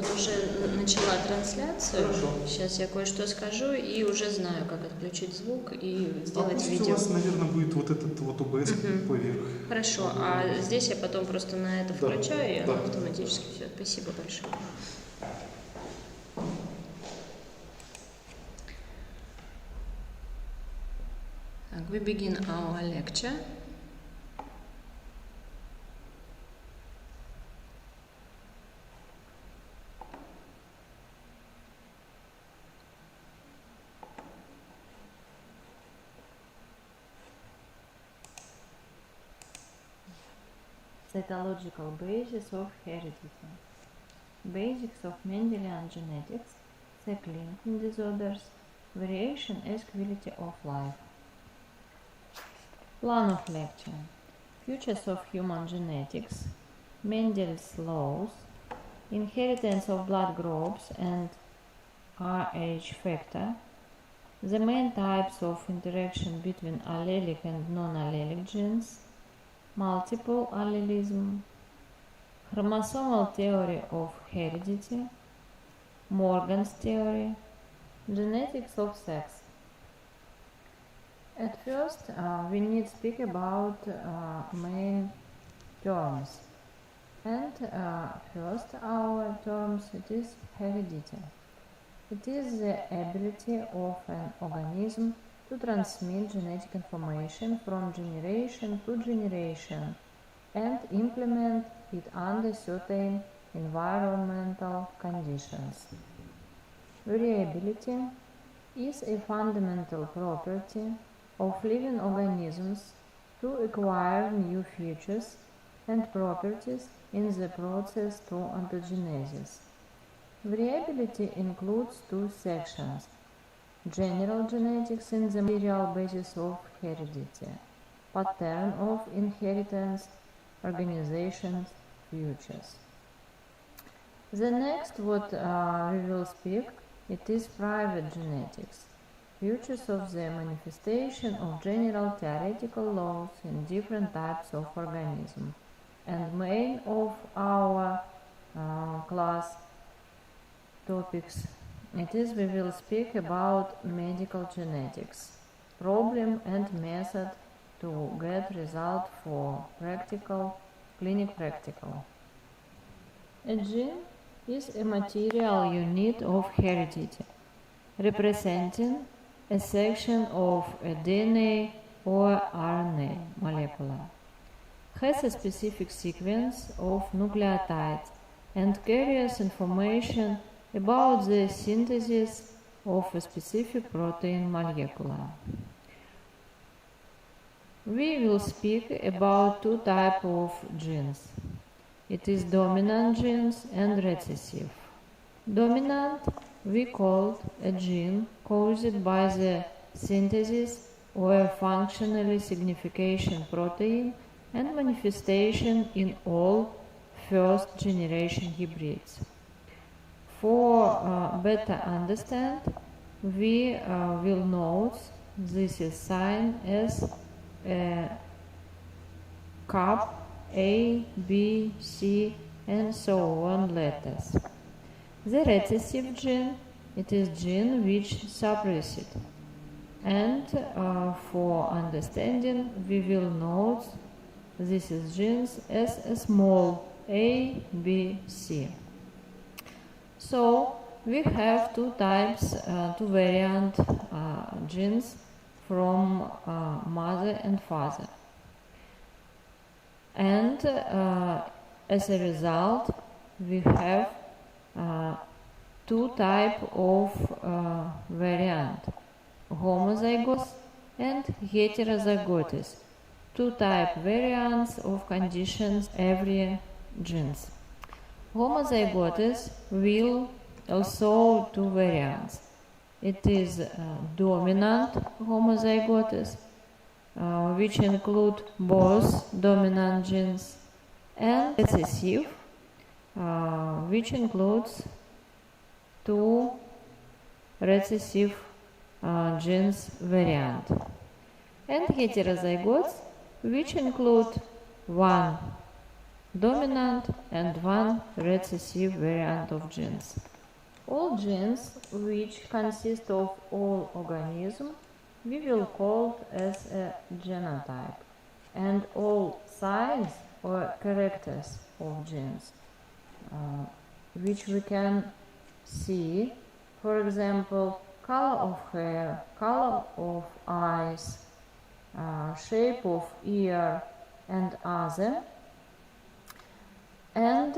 тут уже начала трансляцию. Хорошо. Сейчас я кое-что скажу и уже знаю, как отключить звук и сделать пусть видео. у вас, наверное, будет вот этот вот ОБС поверх. Хорошо, а здесь я потом просто на это включаю, и оно да. автоматически все. Спасибо большое. We begin our lecture. Cytological basis of heredity. Basics of Mendelian genetics, sex-linked disorders, variation as quality of life. Plan of lecture. Futures of human genetics, Mendel's laws, inheritance of blood groups and Rh factor, the main types of interaction between allelic and non-allelic genes, multiple allelism, chromosomal theory of heredity, Morgan's theory, genetics of sex. At first, we need to speak about main terms. And first, our terms, it is heredity. It is the ability of an organism to transmit genetic information from generation to generation and implement it under certain environmental conditions. Variability is a fundamental property of living organisms to acquire new features and properties in the process to ontogenesis. Variability includes two sections: general genetics in the material basis of heredity, pattern of inheritance, organizations, futures. The next what we will speak, it is private genetics, futures of the manifestation of general theoretical laws in different types of organism. And main of our class topics, it is we will speak about medical genetics, problem and method to get result for clinic practical. A gene is a material unit of heredity, representing a section of a DNA or RNA molecule, has a specific sequence of nucleotides and carries information about the synthesis of a specific protein molecule. We will speak about two types of genes. It is dominant genes and recessive. Dominant we call a gene caused by the synthesis of a functionally significant protein and manifestation in all first-generation hybrids. For better understand, we will note this is sign as a cup, A, B, C, and so on letters. The recessive gene, it is gene which suppresses it. And for understanding, we will note this is genes as a small A, B, C. So we have two types, two variant genes from mother and father. And as a result, we have two types of variant, homozygous and heterozygous, two type variants of conditions every genes. Homozygous will also two variants. It is dominant homozygous, which include both dominant genes, and recessive, which includes two recessive genes variant, and heterozygous, which include one dominant and one recessive variant of genes. All genes which consist of all organisms we will call as a genotype, and all signs or characters of genes which we can see, for example, color of hair, color of eyes, shape of ear and other, and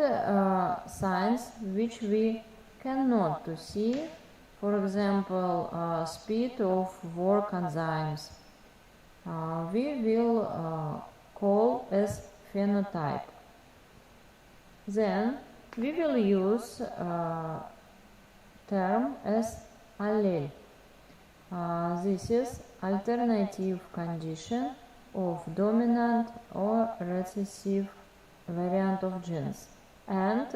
signs which we cannot to see, for example, speed of work enzymes, we will call as phenotype. Then we will use term as allele. This is alternative condition of dominant or recessive variant of genes. And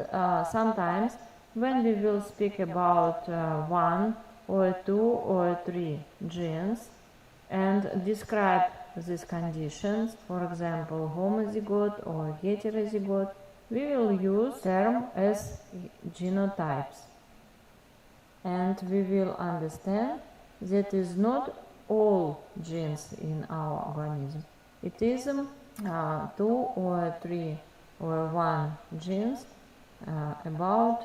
sometimes when we will speak about one or two or three genes and describe these conditions, for example, homozygote or heterozygote, we will use term as genotypes. And we will understand that is not all genes in our organism. It is 2 or 3 or 1 genes about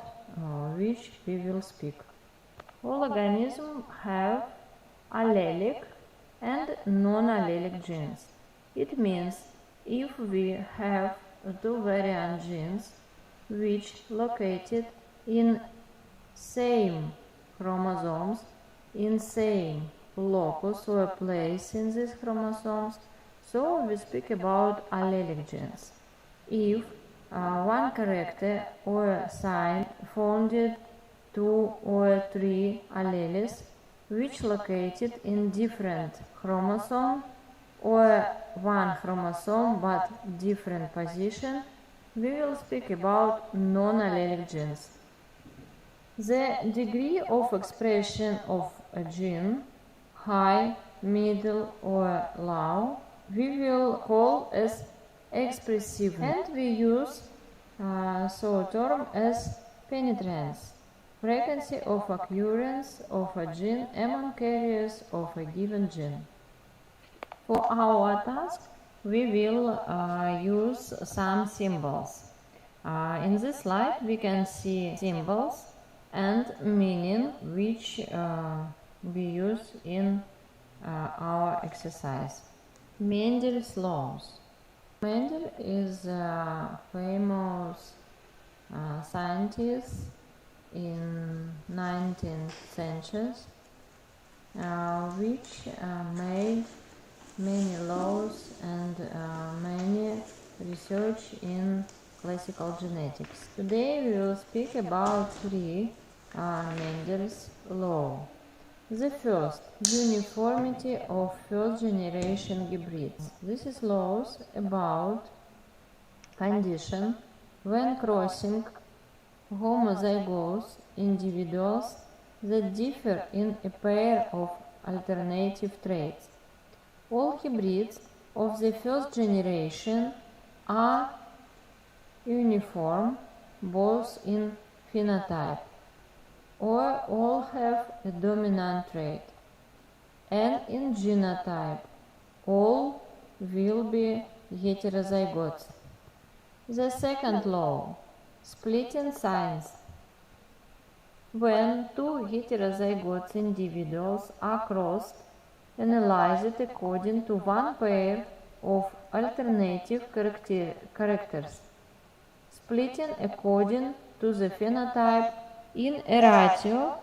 which we will speak. All organisms have allelic and non-allelic genes. It means if we have two variant genes which located in same chromosomes, in same locus or place in these chromosomes, so we speak about allelic genes. If one character or sign founded 2 or 3 alleles which located in different chromosome or one chromosome but different position, we will speak about non-allelic genes. The degree of expression of a gene, high, middle or low, we will call as expressive, and we use so term as penetrance, frequency of occurrence of a gene among carriers of a given gene. For our task, we will use some symbols. In this slide, we can see symbols and meaning which we use in our exercise. Mendel's laws. Mendel is a famous scientist in 19th century which made many laws and many research in classical genetics. Today we will speak about 3 Mendel's laws. The first, uniformity of first generation hybrids. This is laws about condition when crossing homozygous individuals that differ in a pair of alternative traits. All hybrids of the first generation are uniform both in phenotype, or all have a dominant trait, and in genotype all will be heterozygotes. The second law, splitting signs. When 2 heterozygote individuals are crossed, analyze it according to one pair of alternative characters, splitting according to the phenotype in a ratio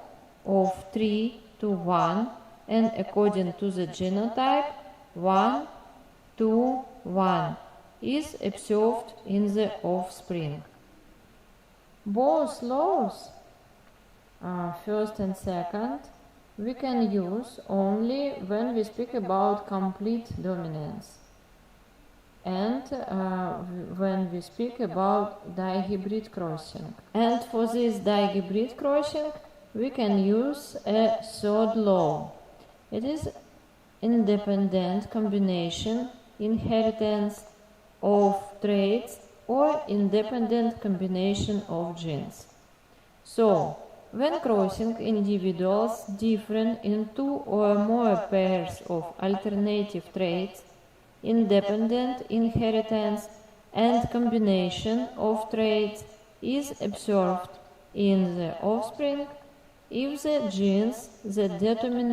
of 3 to 1 and according to the genotype 1 to 1 is observed in the offspring. Both laws, first and second, we can use only when we speak about complete dominance and when we speak about dihybrid crossing. And for this dihybrid crossing we can use a third law. It is independent combination inheritance of traits or independent combination of genes. So, when crossing individuals differ in two or more pairs of alternative traits, independent inheritance and combination of traits is observed in the offspring if the genes that determine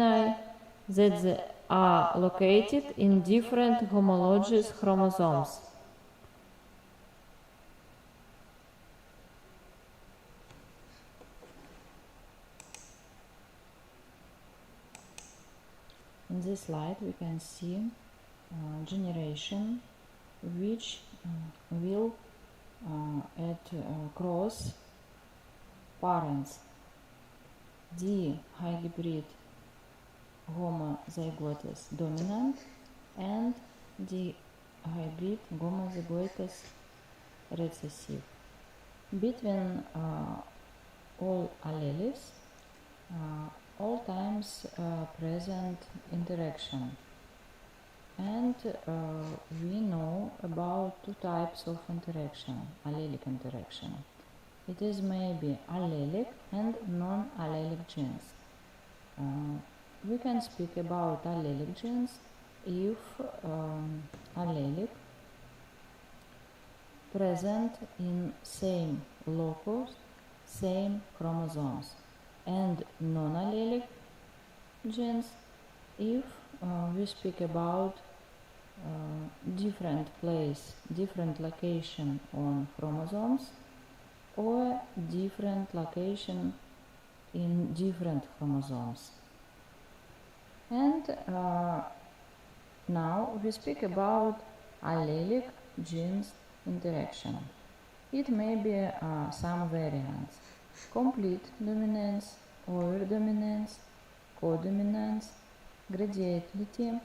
that they are located in different homologous chromosomes. In this slide we can see generation which will cross parents D hybrid homozygous dominant and D hybrid homozygous recessive. Between all alleles, all times present interaction, and we know about two types of interaction, allelic interaction. It is maybe allelic and non-allelic genes. We can speak about allelic genes if allelic present in same locus, same chromosomes, and non-allelic genes if we speak about different place, different location on chromosomes, or different location in different chromosomes. And now we speak about allelic genes interaction. It may be some variants: complete dominance, overdominance, codominance, gradiatility,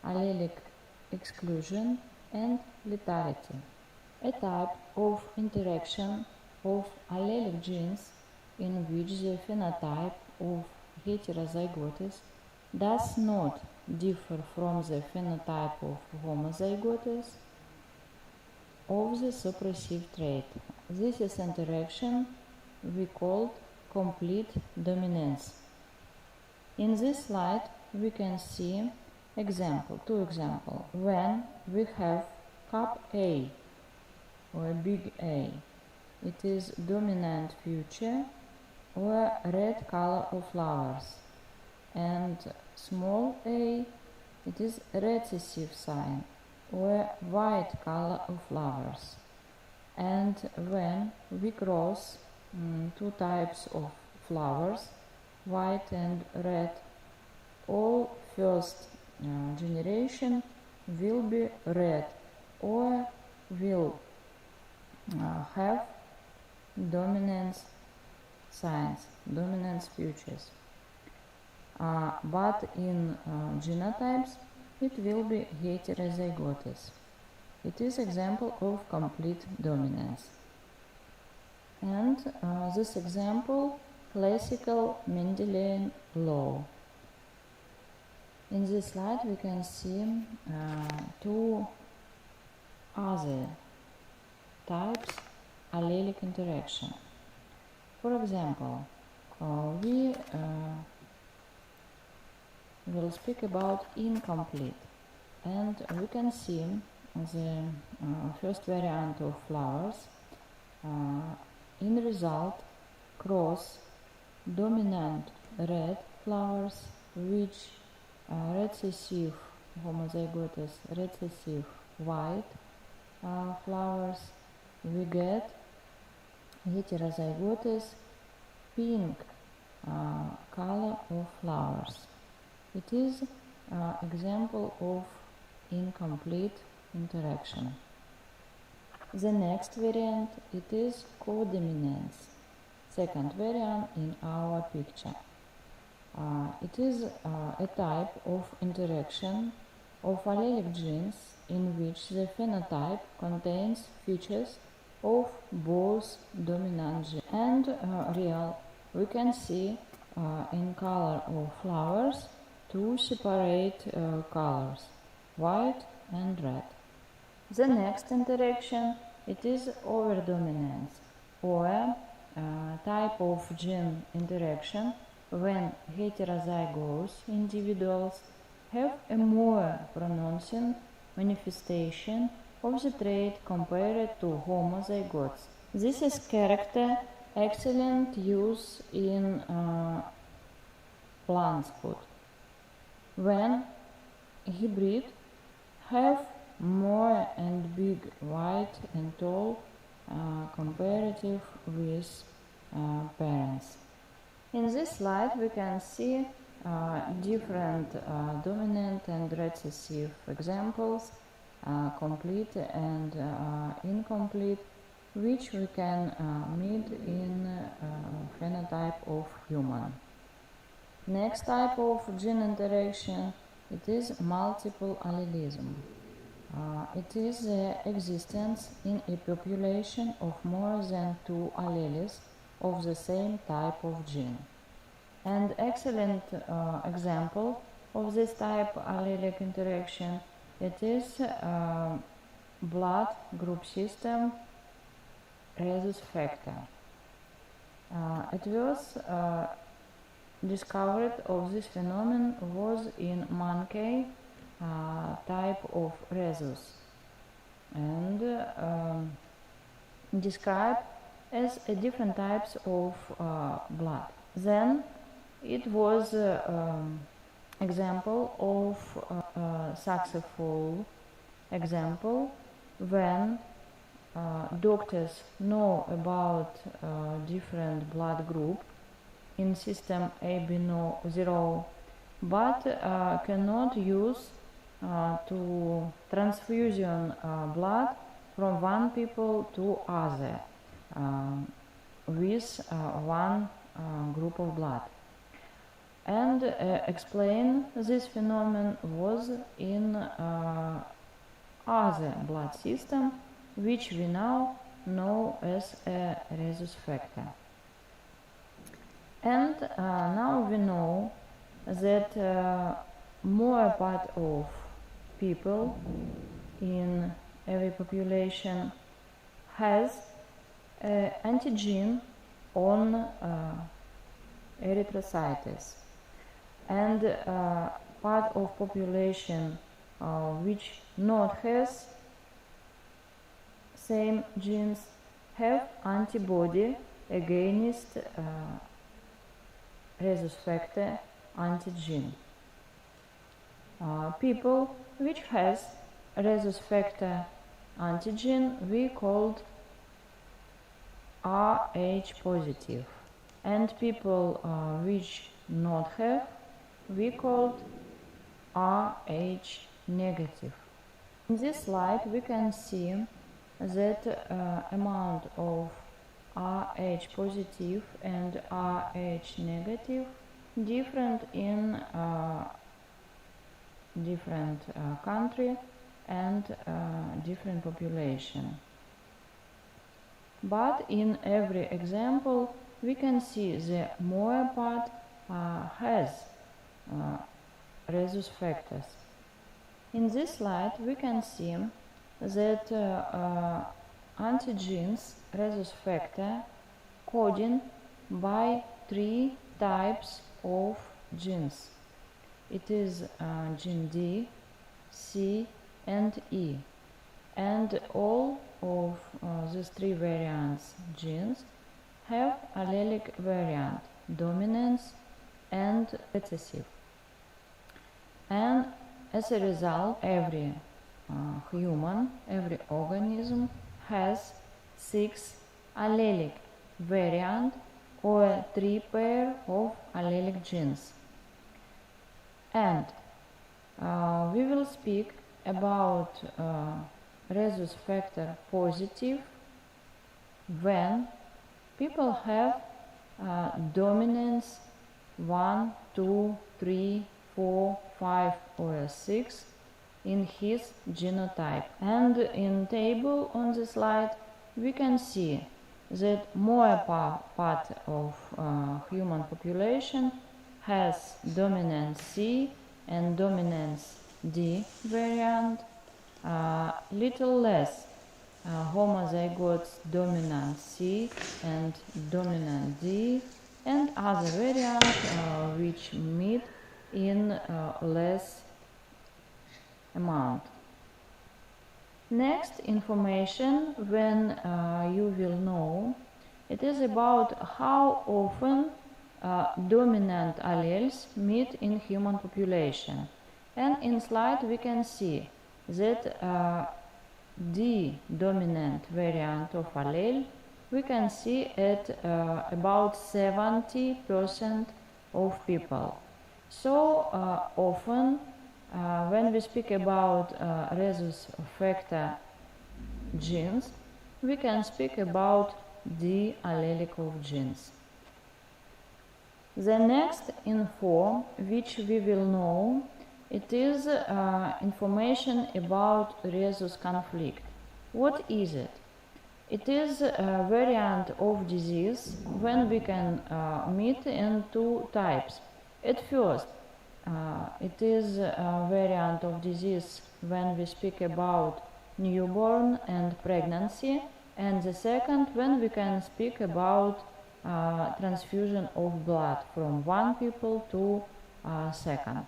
allelic exclusion, and lethality. A type of interaction of allelic genes in which the phenotype of heterozygous does not differ from the phenotype of homozygous of the suppressive trait. This is interaction we called complete dominance. In this slide we can see two examples. When we have cup A or big A, it is dominant feature or red color of flowers, and small a, it is recessive sign or white color of flowers. And when we cross two types of flowers, white and red, all first generation will be red or will have dominance signs, dominance features. But in genotypes it will be heterozygous. It is example of complete dominance. And this example, classical Mendelian law. In this slide we can see two other types allelic interaction. For example, we will speak about incomplete, and we can see the first variant of flowers in result cross dominant red flowers which recessive homozygous recessive white flowers. We get heterozygous pink color of flowers. It is example of incomplete interaction. The next variant, it is codominance, second variant in our picture. It is a type of interaction of allelic genes in which the phenotype contains features of both dominant genes. And real, we can see in color of flowers two separate colors, white and red. The next interaction, it is overdominance, or a type of gene interaction when heterozygous individuals have a more pronounced manifestation of the trait compared to homozygotes. This is character excellent use in plants food. When hybrid have more and big, white and tall comparative with parents. In this slide we can see different dominant and recessive examples, complete and incomplete, which we can meet in phenotype of human. Next type of gene interaction, it is multiple allelism. It is the existence in a population of more than 2 alleles of the same type of gene. An excellent example of this type allelic interaction, it is blood group system rhesus factor. It was discovered of this phenomenon was in monkey type of rhesus and described as a different types of blood. Then it was example of successful example when doctors know about different blood group in system AB0, but cannot use to transfusion blood from one people to other with one group of blood. And explain this phenomenon was in other blood system, which we now know as a rhesus factor. And now we know that more part of people in every population has antigen on erythrocytes, and part of population which not has same genes have antibody against rhesus factor antigen. People which has rhesus factor antigen we called Rh positive, and people which not have we called Rh negative. In this slide we can see that amount of Rh positive and Rh negative different in different country and different population. But in every example we can see the more part has rhesus factors. In this slide we can see that antigens rhesus factor coding by 3 types of genes. It is gene D, C and E, and all of these 3 variants genes have allelic variant, dominance and recessive. And as a result, every human, every organism has 6 allelic variant or 3 pair of allelic genes. And we will speak about rhesus factor positive when people have dominance 1, 2, 3, 4, 5 or 6 in his genotype. And in table on the slide we can see that more part of human population has dominance C and dominance D variant, little less homozygotes dominant C and dominant D, and other variants which meet in less amount. Next information, when you will know, it is about how often dominant alleles meet in human population. And in slide we can see that D dominant variant of allele we can see at about 70% of people. So often when we speak about rhesus factor genes, we can speak about D allelic of genes. The next info which we will know, it is information about rhesus conflict. What is it? It is a variant of disease when we can meet in two types. At first, it is a variant of disease when we speak about newborn and pregnancy, and the second when we can speak about transfusion of blood from one people to second.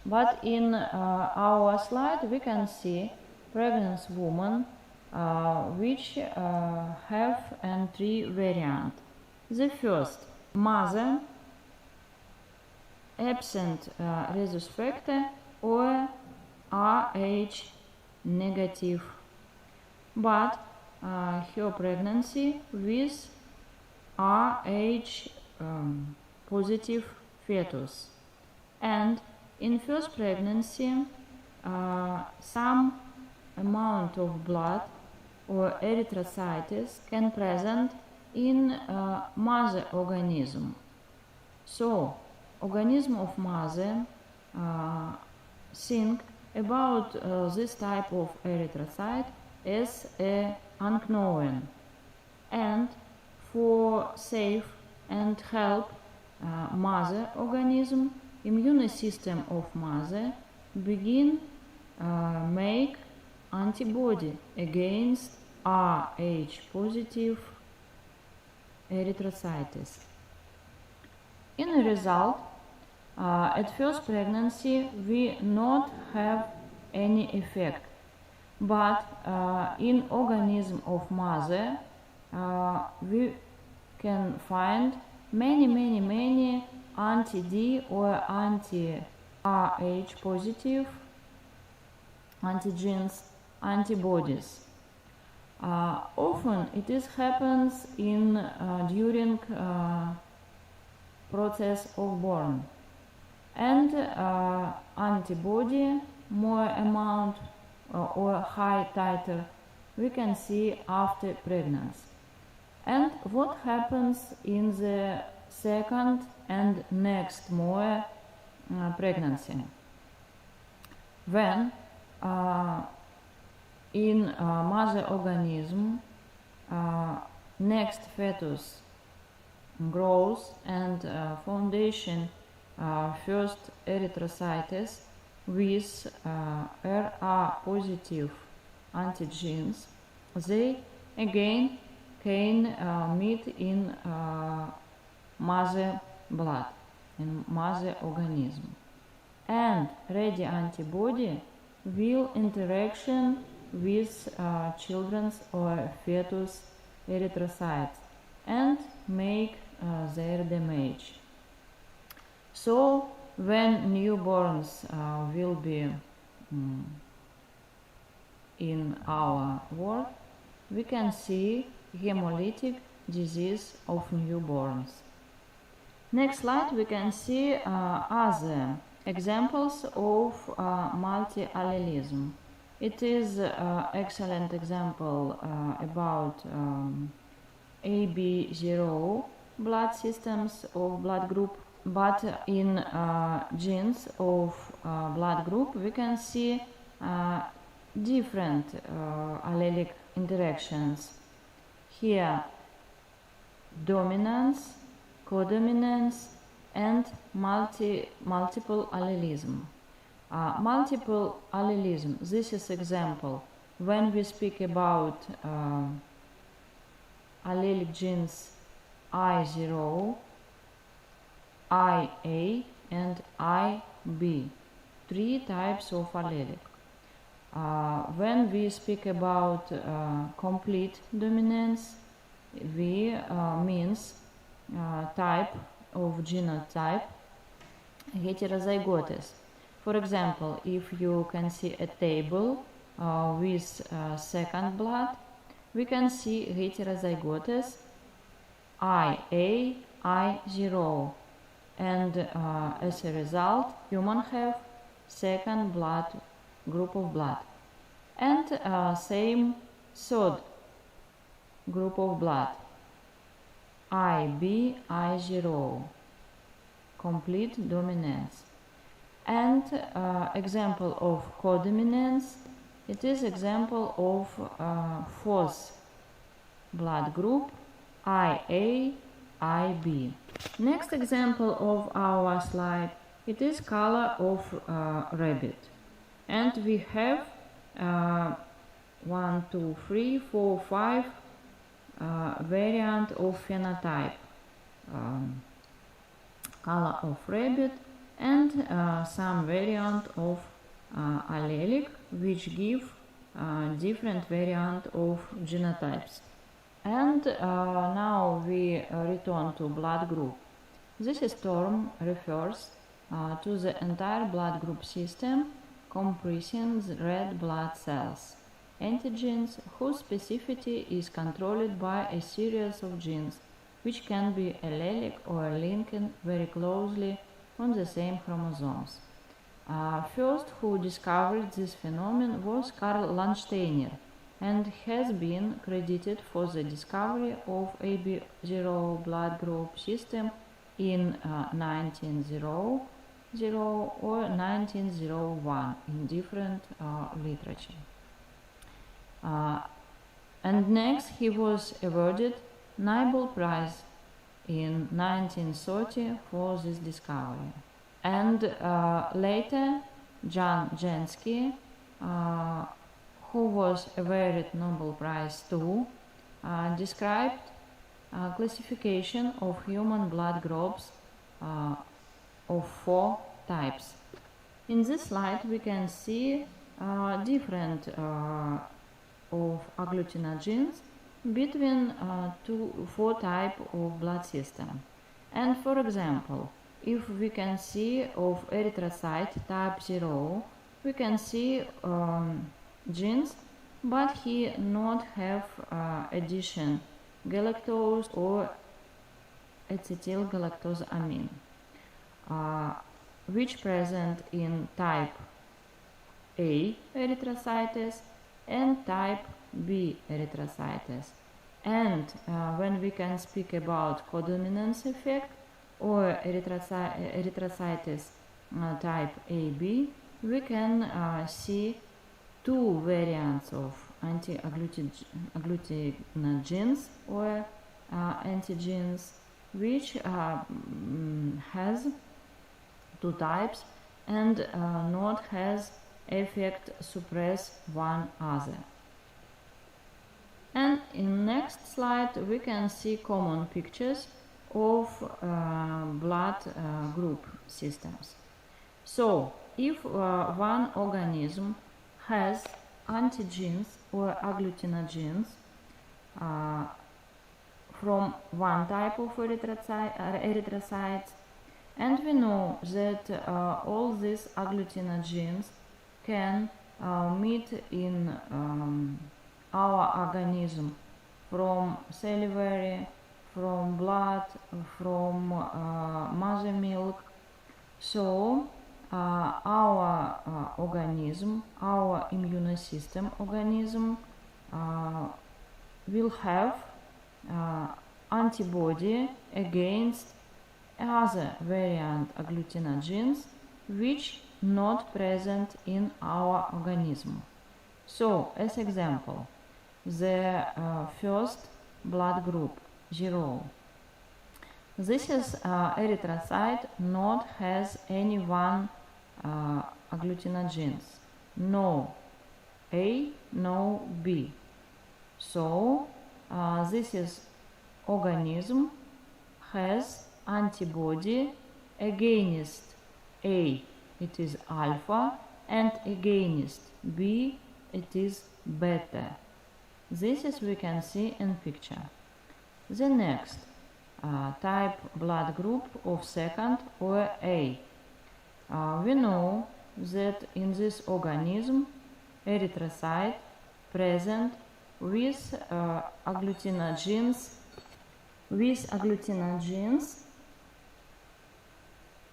But in our slide we can see pregnant women which have three variants. The first, mother, absent rhesus factor or Rh negative, but her pregnancy with Rh positive fetus, and in first pregnancy some amount of blood or erythrocytes can present in mother organism. So organism of mother think about this type of erythrocyte as a unknown, and for save and help mother organism, immune system of mother begin make antibody against Rh positive erythrocytes. In a result, at first pregnancy we not have any effect, but in organism of mother we can find many anti-D or anti-Rh positive antigens, antibodies. Often it is happens in during process of born, and antibody more amount or high titer we can see after pregnancy. And what happens in the second and next more pregnancy? When in mother organism next fetus grows and foundation first erythrocytes with Ra positive antigens, they again can meet in mother blood, in mother organism, and ready antibody will interaction with children's or fetus erythrocytes and make their damage. So when newborns will be in our world, we can see hemolytic disease of newborns. Next slide we can see other examples of multi-allelism. It is excellent example about AB0 blood systems of blood group, but in genes of blood group we can see different allelic interactions. Here dominance, codominance, and multiple allelism. Multiple allelism, this is example when we speak about allelic genes I0, IA and IB, three types of allelic. When we speak about complete dominance, we means type of genotype heterozygous. For example, if you can see a table with second blood, we can see heterozygous IA, I0, and as a result, human have second blood group of blood, and same third group of blood, IB, I0, complete dominance. And example of codominance, it is example of fourth blood group, IA, IB. Next example of our slide, it is color of rabbit. And we have 1, 2, 3, 4, 5 variant of phenotype, color of rabbit, and some variant of allelic, which give different variant of genotypes. And now we return to blood group. This term refers to the entire blood group system comprising red blood cells, antigens whose specificity is controlled by a series of genes, which can be allelic or linked very closely on the same chromosomes. First who discovered this phenomenon was Karl Landsteiner, and has been credited for the discovery of AB0 blood group system in 1900 or 1901 in different literature. And next he was awarded Nobel Prize in 1930 for this discovery. And later Jan Jansky, who was awarded Nobel Prize too, described classification of human blood groups of 4 types. In this slide we can see different of agglutinogens between 4 type of blood system. And for example, if we can see of erythrocyte type 0, we can see genes, but he not have addition galactose or acetyl galactosamine, which present in type A erythrocytes and type B erythrocytes. And when we can speak about codominance effect or erythrocytes type AB, we can see 2 variants of anti-agglutinogens or antigens, which has 2 types and not has effect suppress one other. And in next slide we can see common pictures of blood group systems. So if one organism has antigens or agglutinogens from one type of erythrocytes, and we know that all these agglutinogens can meet in our organism from salivary, from blood, from mother milk. So our organism, our immune system organism will have antibody against other variant agglutinogens which not present in our organism. So, as example, the first blood group 0. This is erythrocyte not has any one agglutinogens, no A no B. So this is organism has antibody against A, it is alpha, and against B, it is beta. This is we can see in picture. The next type blood group of second or A. We know that in this organism erythrocyte present with agglutinogens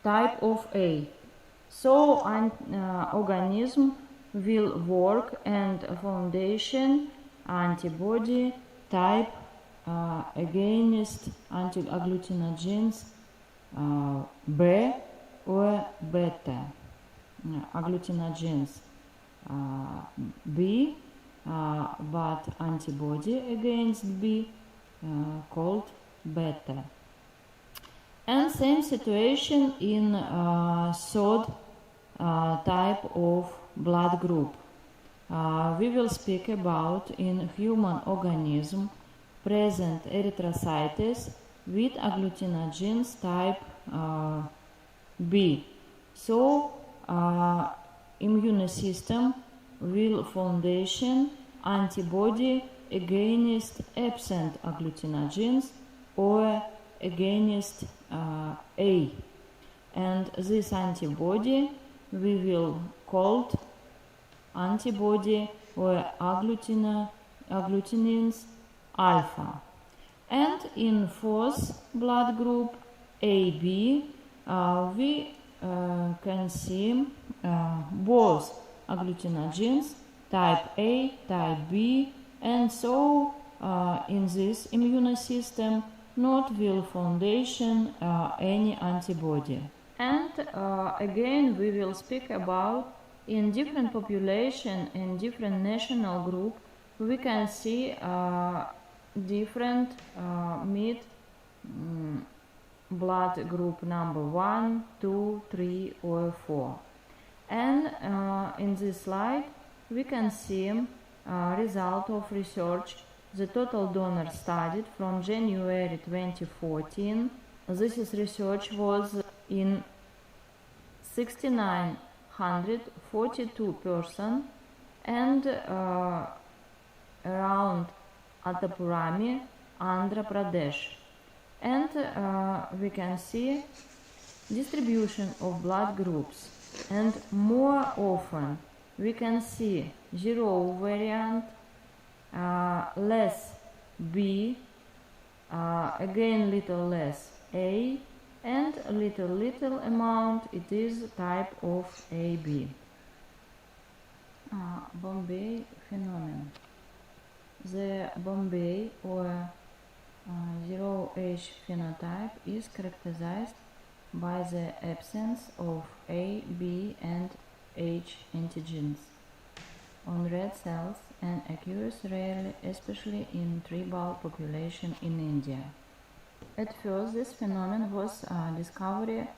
type of A. So organism will work and foundation antibody type against anti-agglutinogens B or beta. Agglutinogens B, but antibody against B called beta. And same situation in third type of blood group. We will speak about in human organism present erythrocytes with agglutinogens type B. So immune system will foundation antibody against absent agglutinogens or against A, and this antibody we will call antibody or agglutinins alpha. And in fourth blood group AB we can see both agglutinogens type A, type B, and so in this immune system not will foundation any antibody. And again we will speak about in different population, in different national group, we can see different meat blood group number 1, 2, 3 or 4. And in this slide we can see result of research. The total donors studied from January 2014. This is research was in 6,942 persons and around Attapurami, Andhra Pradesh. And we can see distribution of blood groups. And more often we can see 0 variant, less B, again little less A, and little amount it is type of AB. Bombay phenomenon. The Bombay or 0H phenotype is characterized by the absence of A, B and H antigens on red cells and occurs rarely, especially in tribal population in India. At first, this phenomenon was discovery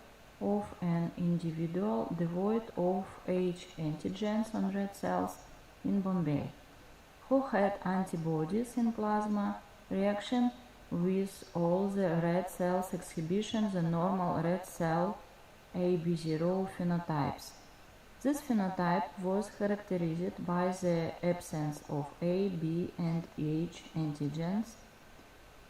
of an individual devoid of H antigens on red cells in Bombay, who had antibodies in plasma reaction with all the red cells exhibiting the normal red cell AB0 phenotypes. This phenotype was characterized by the absence of A, B and H antigens,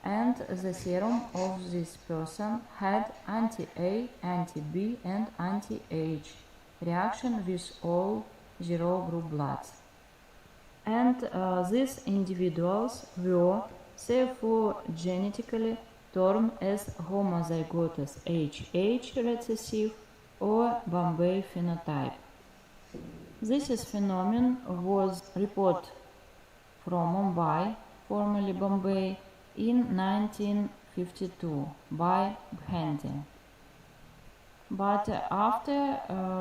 and the serum of this person had anti-A, anti-B and anti-H reaction with all 0 group bloods. And these individuals were therefore genetically termed as homozygous HH recessive or Bombay phenotype. This phenomenon was reported from Mumbai, formerly Bombay, in 1952 by Bhanti. But after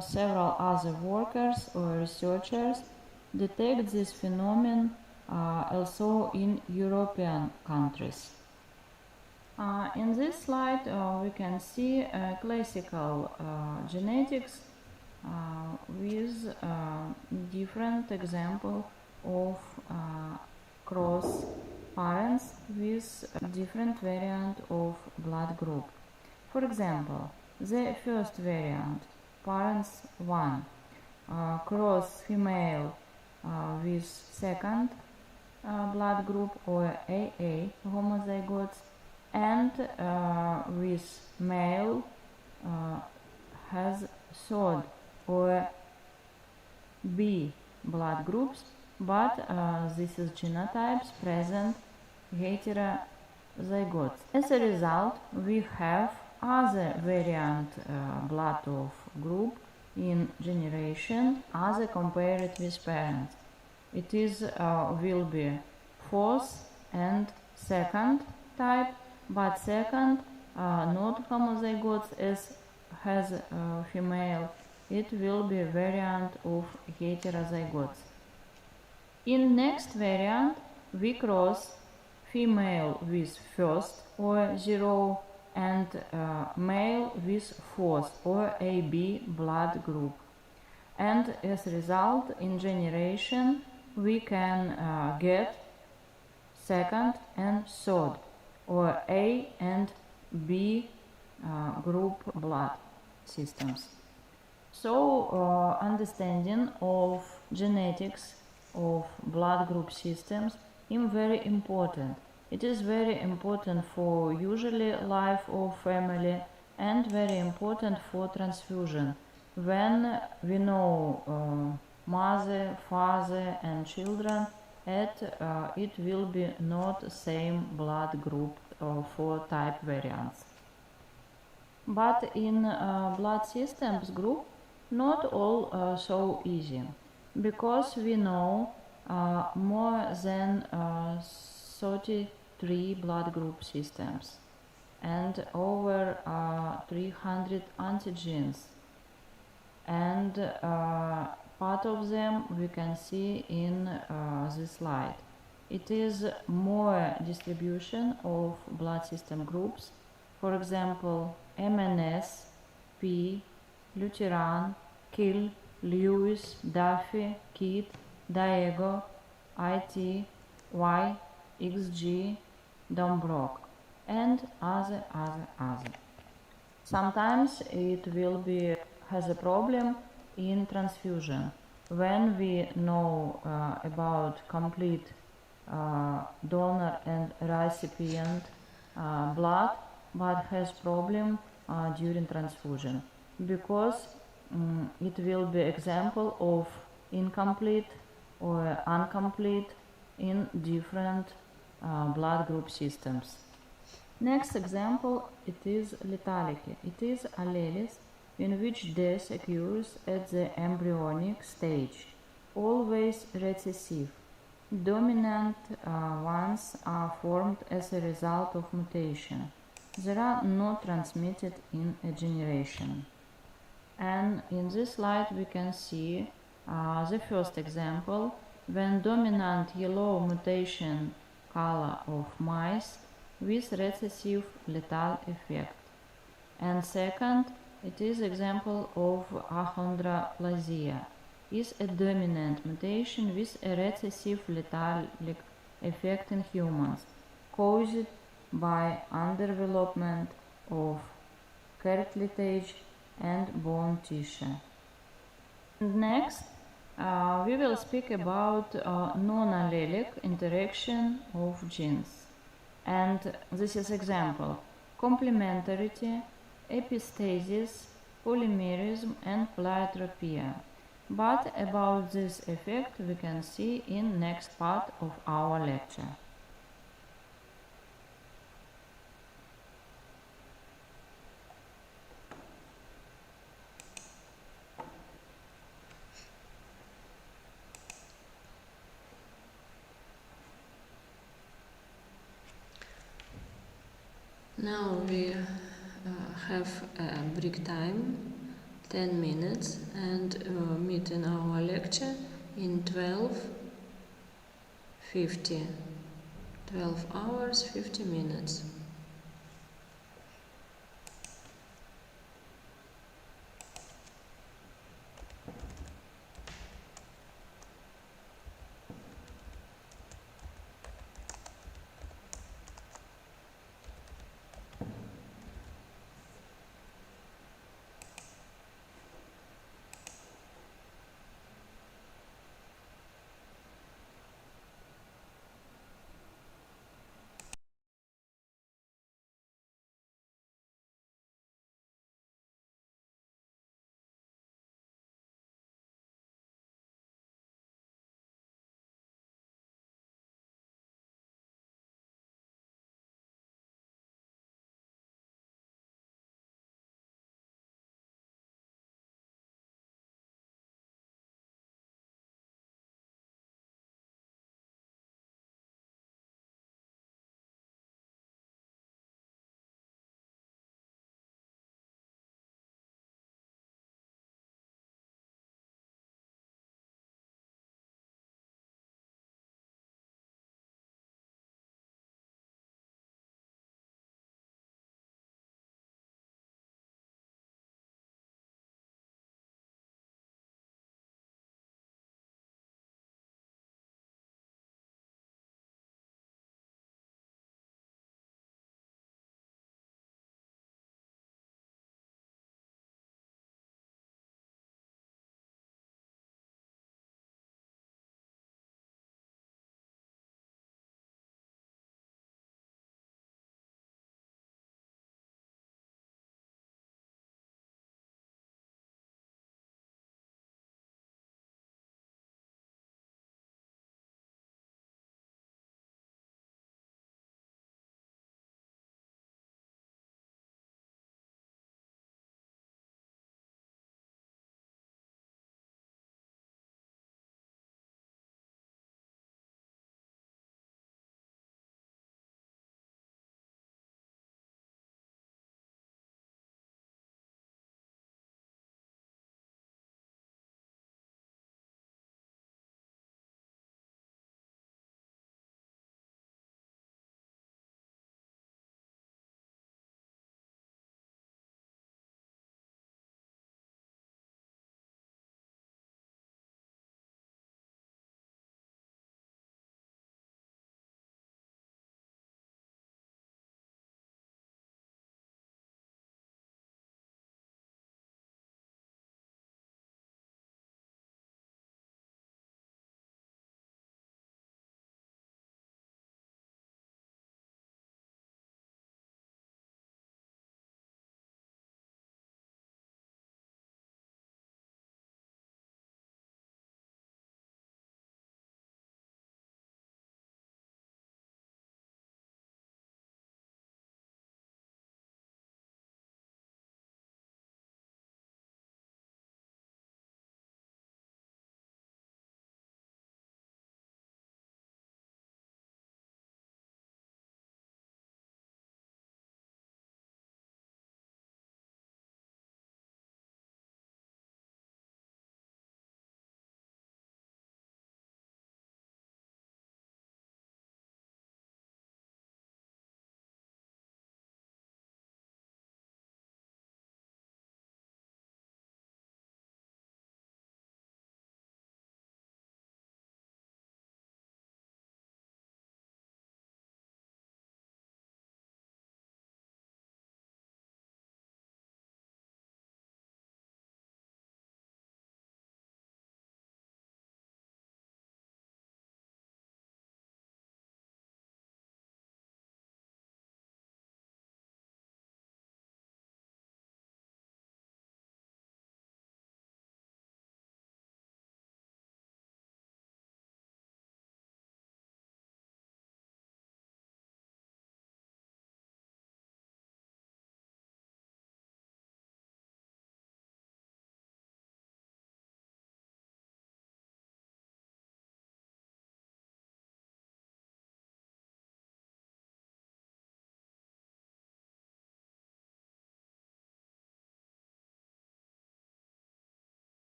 several other workers or researchers detect this phenomenon also in European countries. In this slide we can see classical genetics with different examples of cross parents with different variant of blood group. For example, the first variant, parents 1, cross female with second blood group or AA homozygotes, and with male has third or B blood groups, but this is genotypes present heterozygotes. As a result, we have other variant blood of group in generation other compared with parents. It is will be fourth and second type, but second not homozygotes as has female. It will be variant of heterozygotes. In next variant, we cross female with first or 0 and male with fourth or AB blood group. And as a result, in generation, we can get second and third or A and B group blood systems. So, understanding of genetics of blood group systems is very important. It is very important for usually life of family and very important for transfusion. When we know mother, father and children, it will be not same blood group for type variants. But in blood systems group, not all so easy, because we know more than 33 blood group systems and over 300 antigens, and part of them we can see in this slide. It is more distribution of blood system groups, for example MNS, P, Lutheran, Kill, Lewis, Duffy, Kit, Daego, IT, Y, XG, Dombrock, and other. Sometimes it will be has a problem in transfusion when we know about complete donor and recipient blood, but has problem during transfusion, because it will be example of incomplete or incomplete in different blood group systems. Next example, it is lethality. It is alleles in which death occurs at the embryonic stage, always recessive. Dominant ones are formed as a result of mutation. They are not transmitted in a generation. And in this slide we can see the first example, when dominant yellow mutation color of mice with recessive lethal effect. And second, it is example of achondroplasia, is a dominant mutation with a recessive lethal effect in humans, caused by underdevelopment of cartilage and bone tissue. Next, we will speak about non-allelic interaction of genes. And this is example: complementarity, epistasis, polymerism and pleiotropia. But about this effect we can see in next part of our lecture. Now we have a break time, 10 minutes, and meet in our lecture in 12:50. 12 hours, 50 minutes.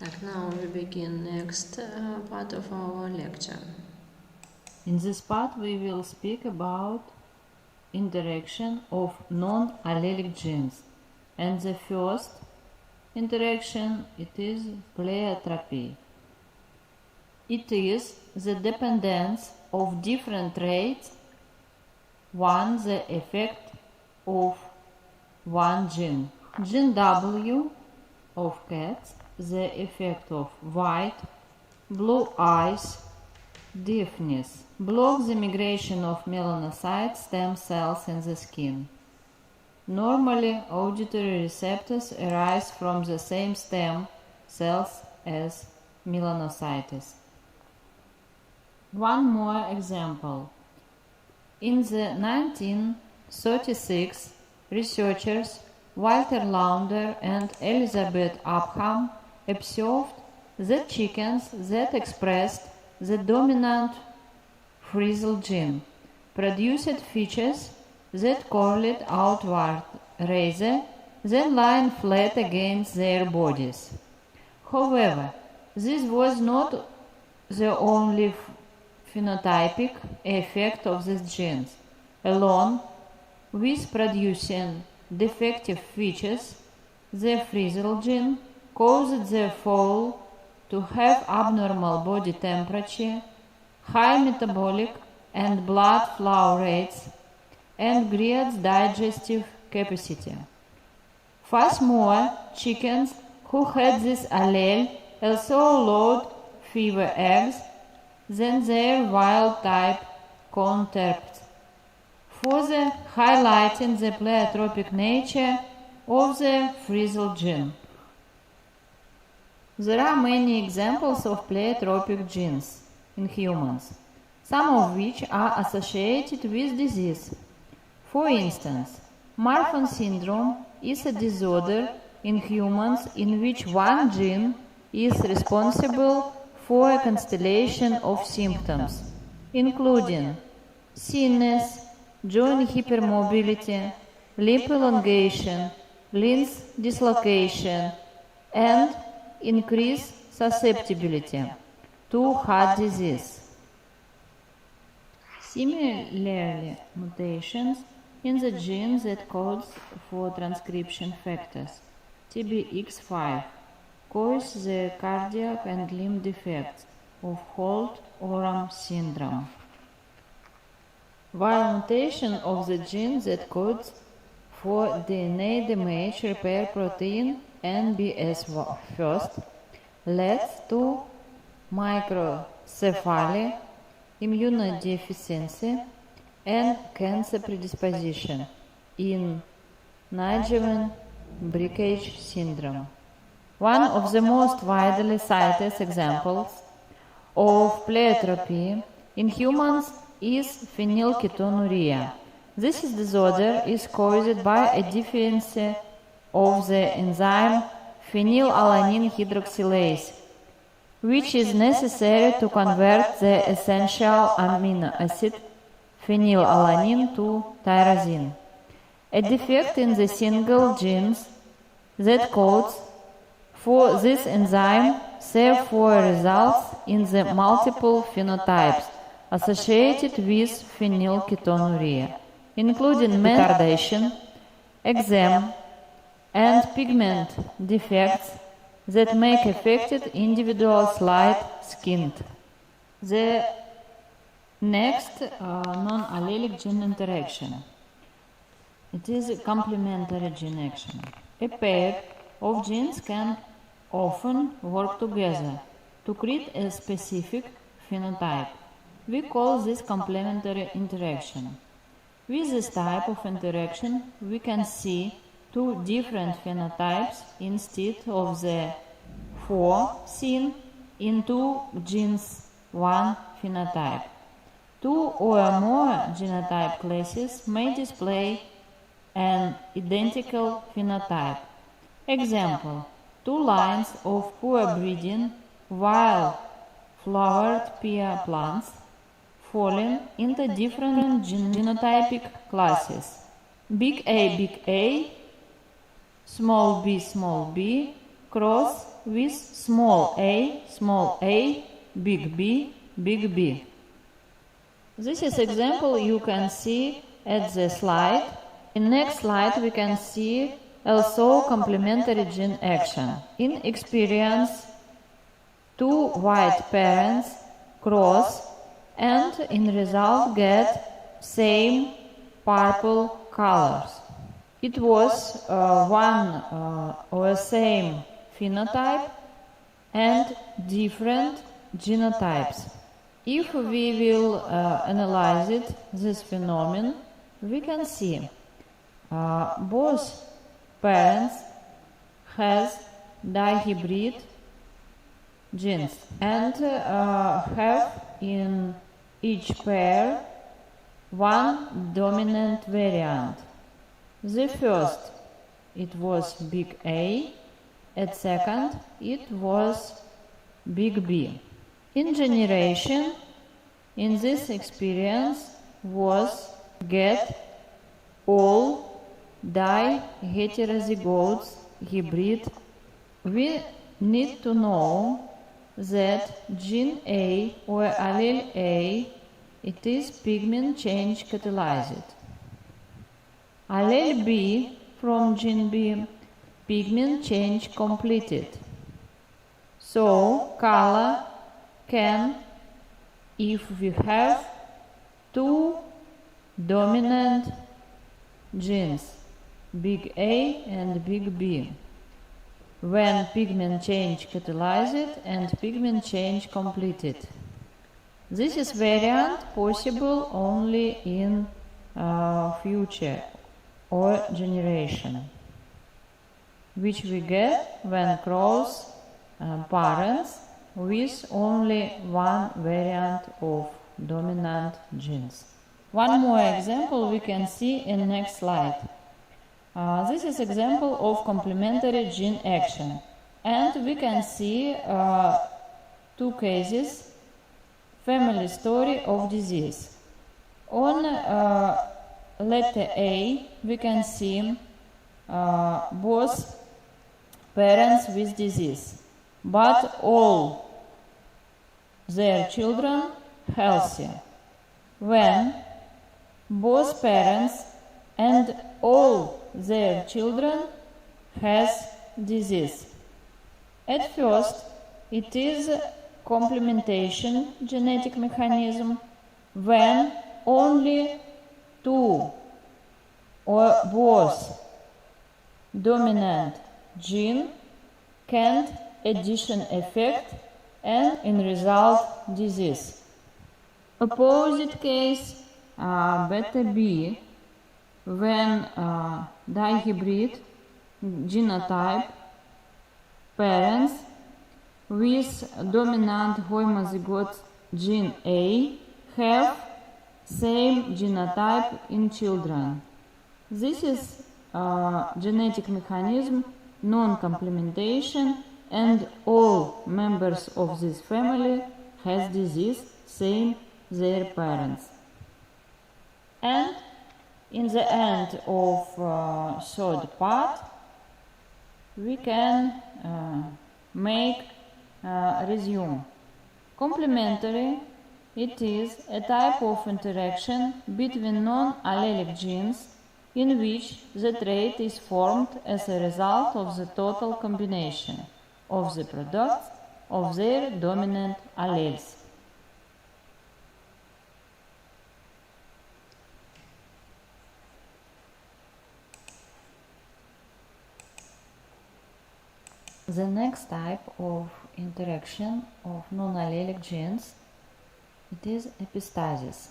Now we begin next part of our lecture. In this part we will speak about interaction of non-allelic genes. And the first interaction, it is pleiotropy. It is the dependence of different traits on the effect of one gene. Gene W of cats, the effect of white, blue eyes, deafness, blocks the migration of melanocyte stem cells in the skin. Normally, auditory receptors arise from the same stem cells as melanocytes. One more example. In the 1936, researchers Walter Launder and Elizabeth Upham observed that chickens that expressed the dominant frizzle gene produced features that curled outward rather than lying flat against their bodies. However, this was not the only phenotypic effect of these genes. Along with producing defective features, the frizzle gene caused the fowl to have abnormal body temperature, high metabolic and blood flow rates, and great digestive capacity. Furthermore, chickens who had this allele also laid fewer eggs than their wild-type counterparts, further highlighting the pleiotropic nature of the frizzle gene. There are many examples of pleiotropic genes in humans, some of which are associated with disease. For instance, Marfan syndrome is a disorder in humans in which one gene is responsible for a constellation of symptoms, including thinness, joint hypermobility, limb elongation, limb dislocation, and increased susceptibility to heart disease. Similarly, mutations in the gene that codes for transcription factors TBX5 cause the cardiac and limb defects of Holt-Oram syndrome, while mutation of the gene that codes for DNA damage repair protein NBS1 leads to microcephaly, immunodeficiency, and cancer predisposition in Naegeli breakage syndrome. One of the most widely cited examples of pleiotropy in humans is phenylketonuria. This disorder is caused by a deficiency of the enzyme phenylalanine hydroxylase, which is necessary to convert the essential amino acid phenylalanine to tyrosine. A defect in the single genes that codes for this enzyme therefore results in the multiple phenotypes associated with phenylketonuria, including retardation, eczema, and pigment defects that make affected individuals light-skinned. The next non-allelic gene interaction. It is a complementary gene action. A pair of genes can often work together to create a specific phenotype. We call this complementary interaction. With this type of interaction, we can see two different phenotypes instead of the four seen in two genes, one phenotype. Two or more genotype classes may display an identical phenotype. Example, two lines of poor breeding wild flowered pear plants falling into different genotypic classes. Big A, small b, cross with small a, big B, big B. This is example you can see at the slide. In next slide we can see also complementary gene action. In experience, two white parents cross and in result get same purple colors. It was one or same phenotype and different genotypes. If we will analyze it, this phenomenon, we can see both parents has dihybrid genes and have in each pair one dominant variant. The first, it was big A, at second, it was big B. In generation, in this experience was get all diheterozygotes hybrid. We need to know that gene A or allele A, it is pigment change catalyzed. Allele B from gene B, pigment change completed. So color can, if we have two dominant genes, big A and big B, when pigment change catalyzed and pigment change completed. This is variant possible only in future or generation, which we get when cross parents with only one variant of dominant genes. One more example we can see in next slide. This is example of complementary gene action, and we can see two cases, family story of disease. On letter A, we can see both parents with disease, but all their children healthy. When both parents and all their children has disease. At first, it is complementation genetic mechanism when only two or both dominant gene can addition effect and in result disease. Opposite case, beta B, when dihybrid genotype parents with dominant homozygote gene A have same genotype in children. This is genetic mechanism non-complementation, and all members of this family has disease same their parents. And in the end of third part, we can make resume. Complementary, it is a type of interaction between non-allelic genes in which the trait is formed as a result of the total combination of the products of their dominant alleles. The next type of interaction of non-allelic genes, it is epistasis.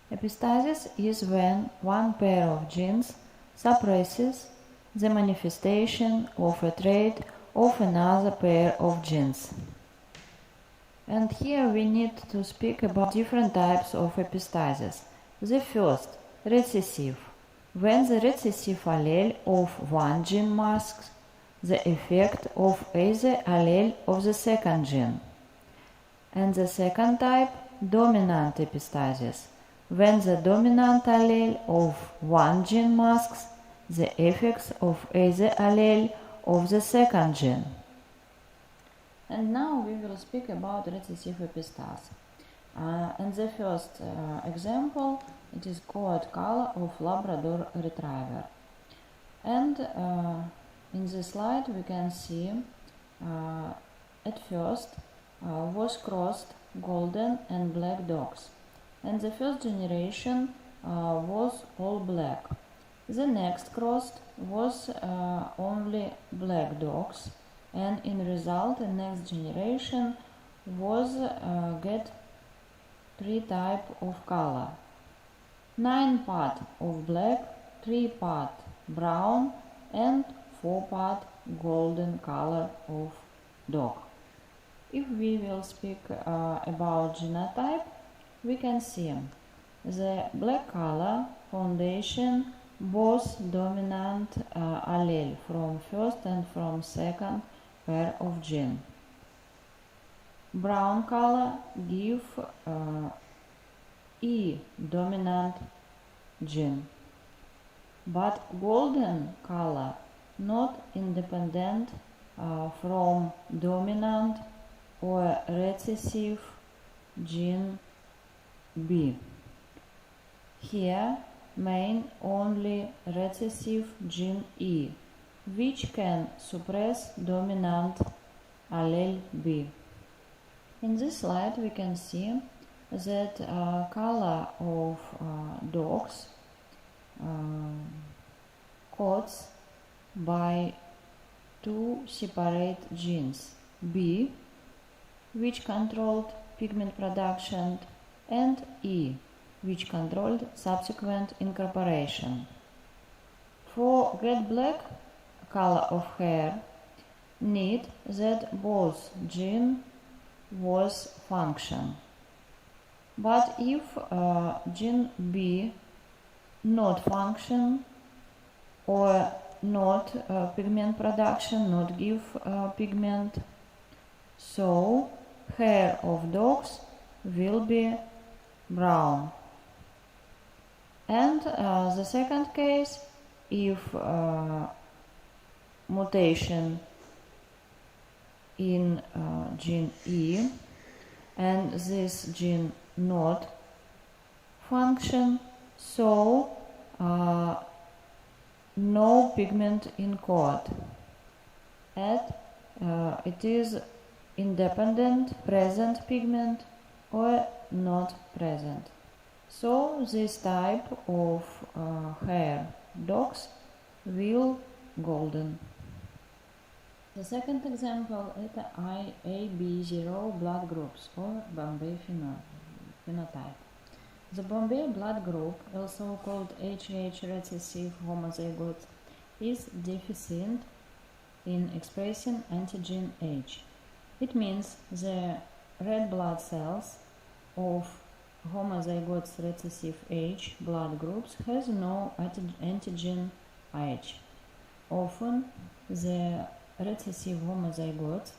Epistasis is when one pair of genes suppresses the manifestation of a trait of another pair of genes. And here we need to speak about different types of epistasis. The first, recessive, when the recessive allele of one gene masks the effect of either allele of the second gene. And the second type, dominant epistasis, when the dominant allele of one gene masks the effects of either allele of the second gene. And now we will speak about recessive epistase. And the first example, it is coat color of Labrador Retriever. And in this slide we can see at first was crossed golden and black dogs. And the first generation was all black. The next crossed was only black dogs, and in result the next generation was get 3 type of color: 9 part of black, 3 part brown, and 4 part golden color of dog. If we will speak about genotype, we can see the black color foundation both dominant allele from first and from second pair of gene. Brown color give E dominant gene, but golden color not independent from dominant or recessive gene B. Here main only recessive gene E, which can suppress dominant allele B. In this slide we can see that color of dogs codes by 2 separate genes: B, which controlled pigment production, and E, which controlled subsequent incorporation. For get black color of hair, need that both gene was function. But if gene B not function or not pigment production, not give pigment, so hair of dogs will be brown. And the second case, if mutation in gene E and this gene not function, so no pigment in coat, and it is independent present pigment or not present. So this type of hair dogs will golden. The second example is the IAB0 blood groups or Bombay phenotype. The Bombay blood group, also called HH recessive homozygote, is deficient in expressing antigen H. It means the red blood cells of homozygote recessive H blood groups has no antigen H. Often the recessive homozygote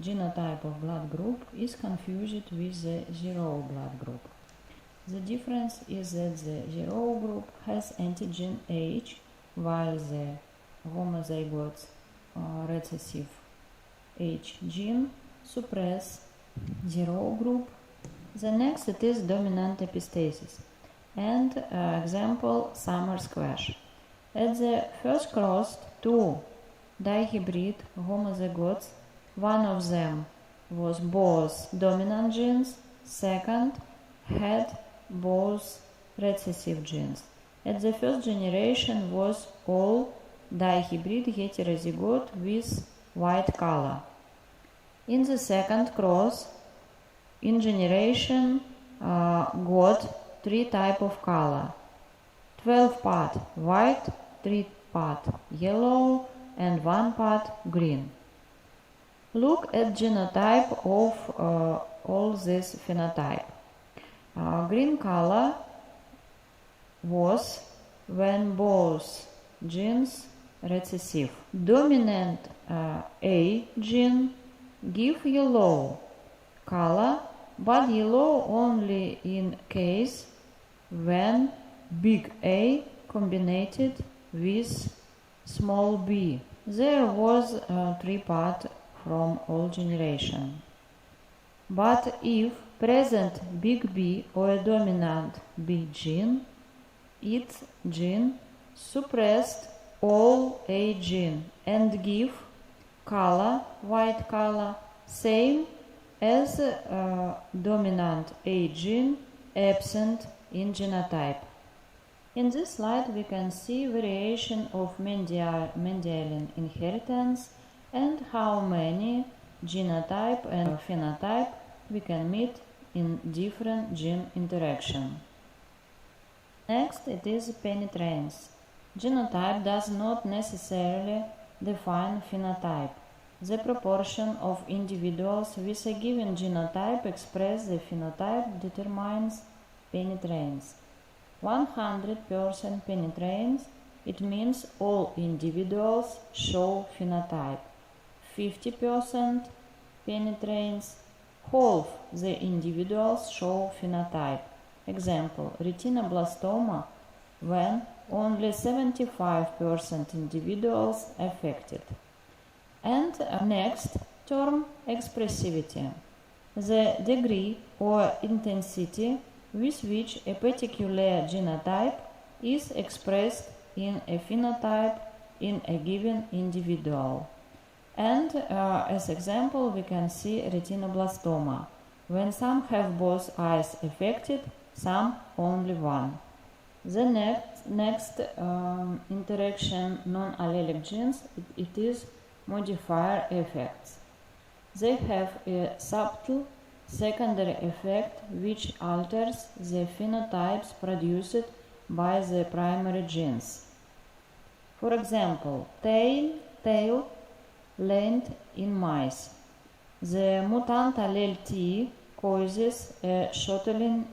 genotype of blood group is confused with the zero blood group. The difference is that the zero group has antigen H, while the homozygote recessive H gene suppress zero group. The next it is dominant epistasis, and example summer squash. At the first crossed 2 dihybrid homozygotes, one of them was both dominant genes, second had both recessive genes. At the first generation was all dihybrid heterozygote with white color. In the second cross, in generation got 3 type of color: 12 part white, 3 part yellow, and 1 part green. Look at genotype of all this phenotype. Green color was when both genes recessive. Dominant A gene give yellow color, but yellow only in case when big A combined with small b. There was 3 part from all generation. But if present big B or a dominant B gene, its gene suppressed all A gene and give color, white color, same as dominant A gene absent in genotype. In this slide we can see variation of Mendelian inheritance and how many genotype and phenotype we can meet in different gene interaction. Next, it is penetrance. Genotype does not necessarily define phenotype. The proportion of individuals with a given genotype express the phenotype determines penetrance. 100% penetrance, it means all individuals show phenotype. 50% penetrance, half the individuals show phenotype. Example, retinoblastoma, when only 75% individuals affected. And next term, expressivity, the degree or intensity with which a particular genotype is expressed in a phenotype in a given individual. And as example, we can see retinoblastoma, when some have both eyes affected, some only one. The next interaction non-allelic genes, it is modifier effects. They have a subtle secondary effect which alters the phenotypes produced by the primary genes. For example, tail length in mice. The mutant allele T causes a shortening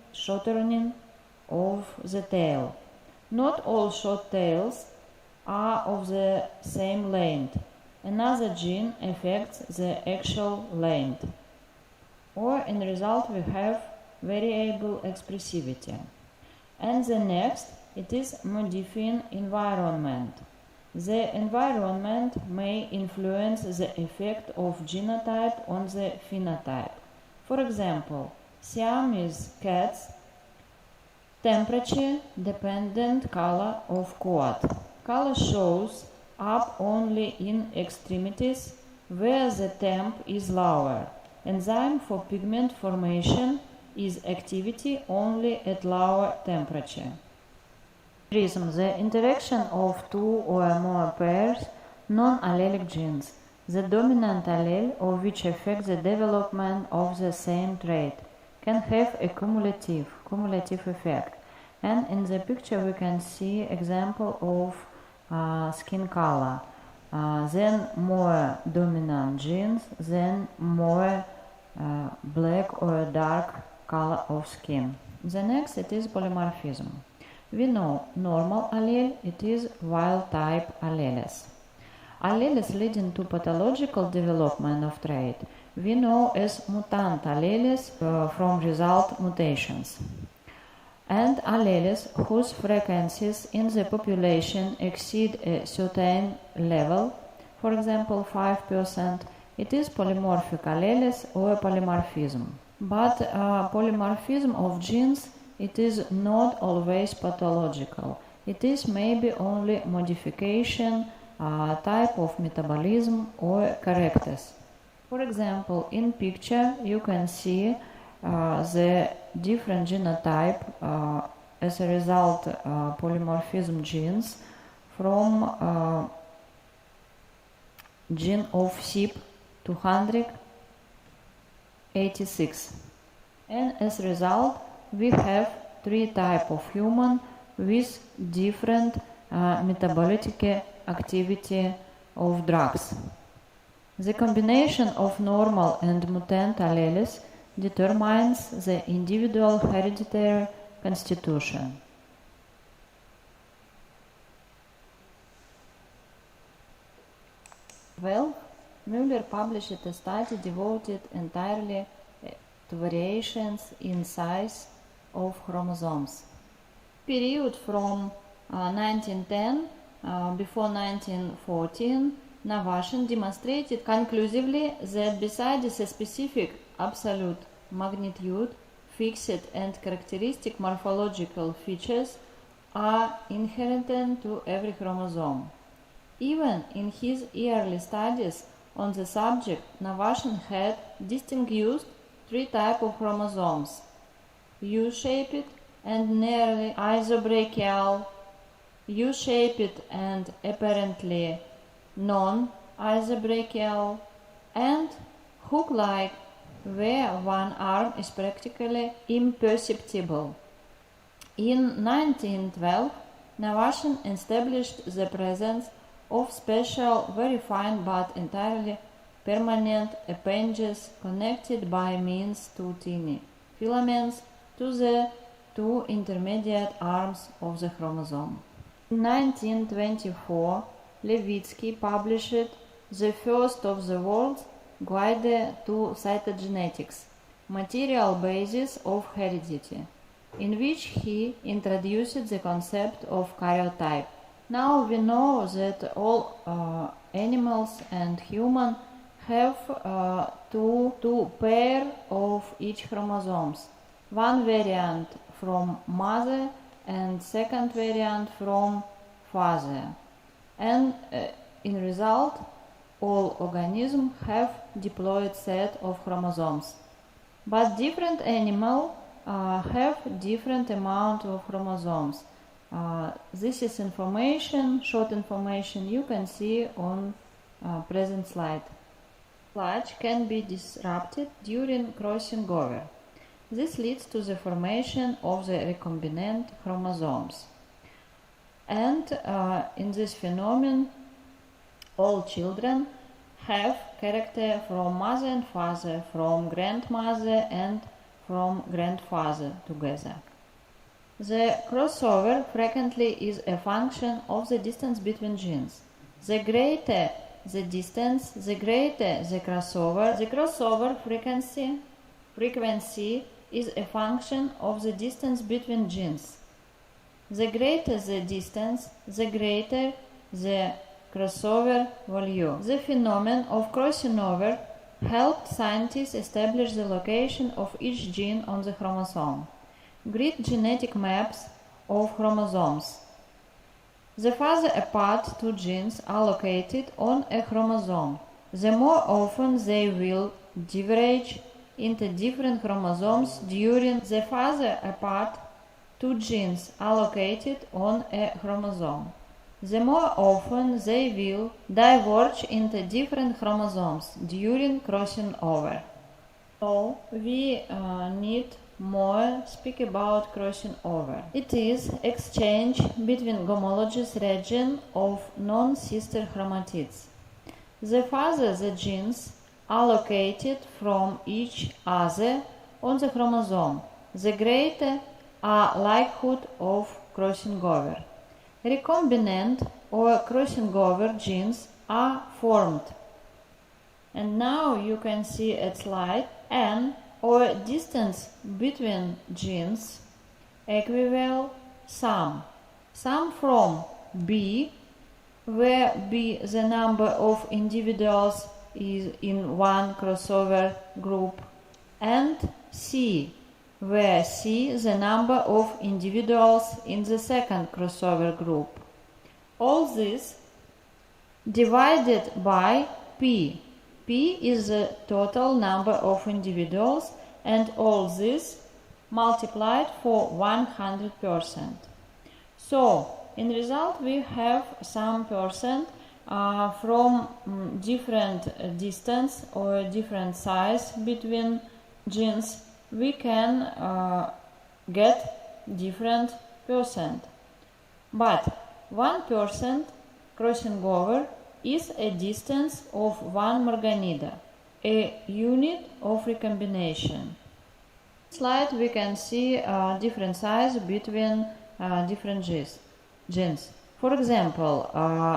of the tail. Not all short tails are of the same length. Another gene affects the actual length. Or in result we have variable expressivity. And the next, it is modifying environment. The environment may influence the effect of genotype on the phenotype. For example, Siamese cats, temperature-dependent color of coat. Color shows up only in extremities where the temp is lower. Enzyme for pigment formation is activity only at lower temperature. The interaction of two or more pairs non-allelic genes, the dominant allele of which affects the development of the same trait, can have a cumulative effect. And in the picture we can see example of skin color. Then more dominant genes, then more black or dark color of skin. The next, it is polymorphism. We know normal allele, it is wild type alleles. Alleles leading to pathological development of trait we know as mutant alleles from result mutations. And alleles whose frequencies in the population exceed a certain level, for example 5%, it is polymorphic alleles or polymorphism. But polymorphism of genes, it is not always pathological. It is maybe only modification, type of metabolism or characters. For example, in picture you can see the different genotype as a result polymorphism genes from gene of CYP286. And as a result we have three types of human with different metabolic activity of drugs. The combination of normal and mutant alleles determines the individual hereditary constitution. Well, Müller published a study devoted entirely to variations in size of chromosomes. Period from 1910 before 1914 Navashin demonstrated conclusively that besides a specific absolute magnitude, fixed and characteristic morphological features are inherent to every chromosome. Even in his early studies on the subject, Navashin had distinguished three types of chromosomes: U-shaped and nearly isobrachial, U-shaped and apparently non-isobrachial, and hook-like, where one arm is practically imperceptible. In 1912, Navashin established the presence of special, very fine but entirely permanent appendages connected by means to tiny filaments to the two intermediate arms of the chromosome. In 1924, Levitsky published the first of the world's Guide to Cytogenetics, Material Basis of Heredity, in which he introduced the concept of karyotype. Now we know that all animals and humans have two pairs of each chromosomes, one variant from mother and second variant from father, and in result all organisms have diploid set of chromosomes. But different animals have different amount of chromosomes. This is information, short information you can see on present slide. Clutch can be disrupted during crossing over. This leads to the formation of the recombinant chromosomes. And in this phenomenon, all children have character from mother and father, from grandmother and from grandfather together. The crossover frequently is a function of the distance between genes. The greater the distance, the greater the crossover. The crossover frequency is a function of the distance between genes. The greater the distance, the greater the crossover value. The phenomenon of crossing over helped scientists establish the location of each gene on the chromosome. Grid genetic maps of chromosomes. The farther apart two genes are located on a chromosome, the more often they will diverge into different chromosomes during the farther apart two genes are located on a chromosome. The more often they will diverge into different chromosomes during crossing over. So we need more speak about crossing over. It is exchange between homologous region of non-sister chromatids. The farther the genes are located from each other on the chromosome, the greater are likelihood of crossing over. Recombinant or crossing over genes are formed. And now you can see at slide n or distance between genes equivalent sum. Sum from B, where B the number of individuals is in one crossover group, and C, where C the number of individuals in the second crossover group. All this divided by P. P is the total number of individuals, and all this multiplied for 100%. So, in result we have some percent from different distance or different size between genes. We can get different percent. But 1% crossing over is a distance of one morganida, a unit of recombination. Slide we can see different size between different genes. For example,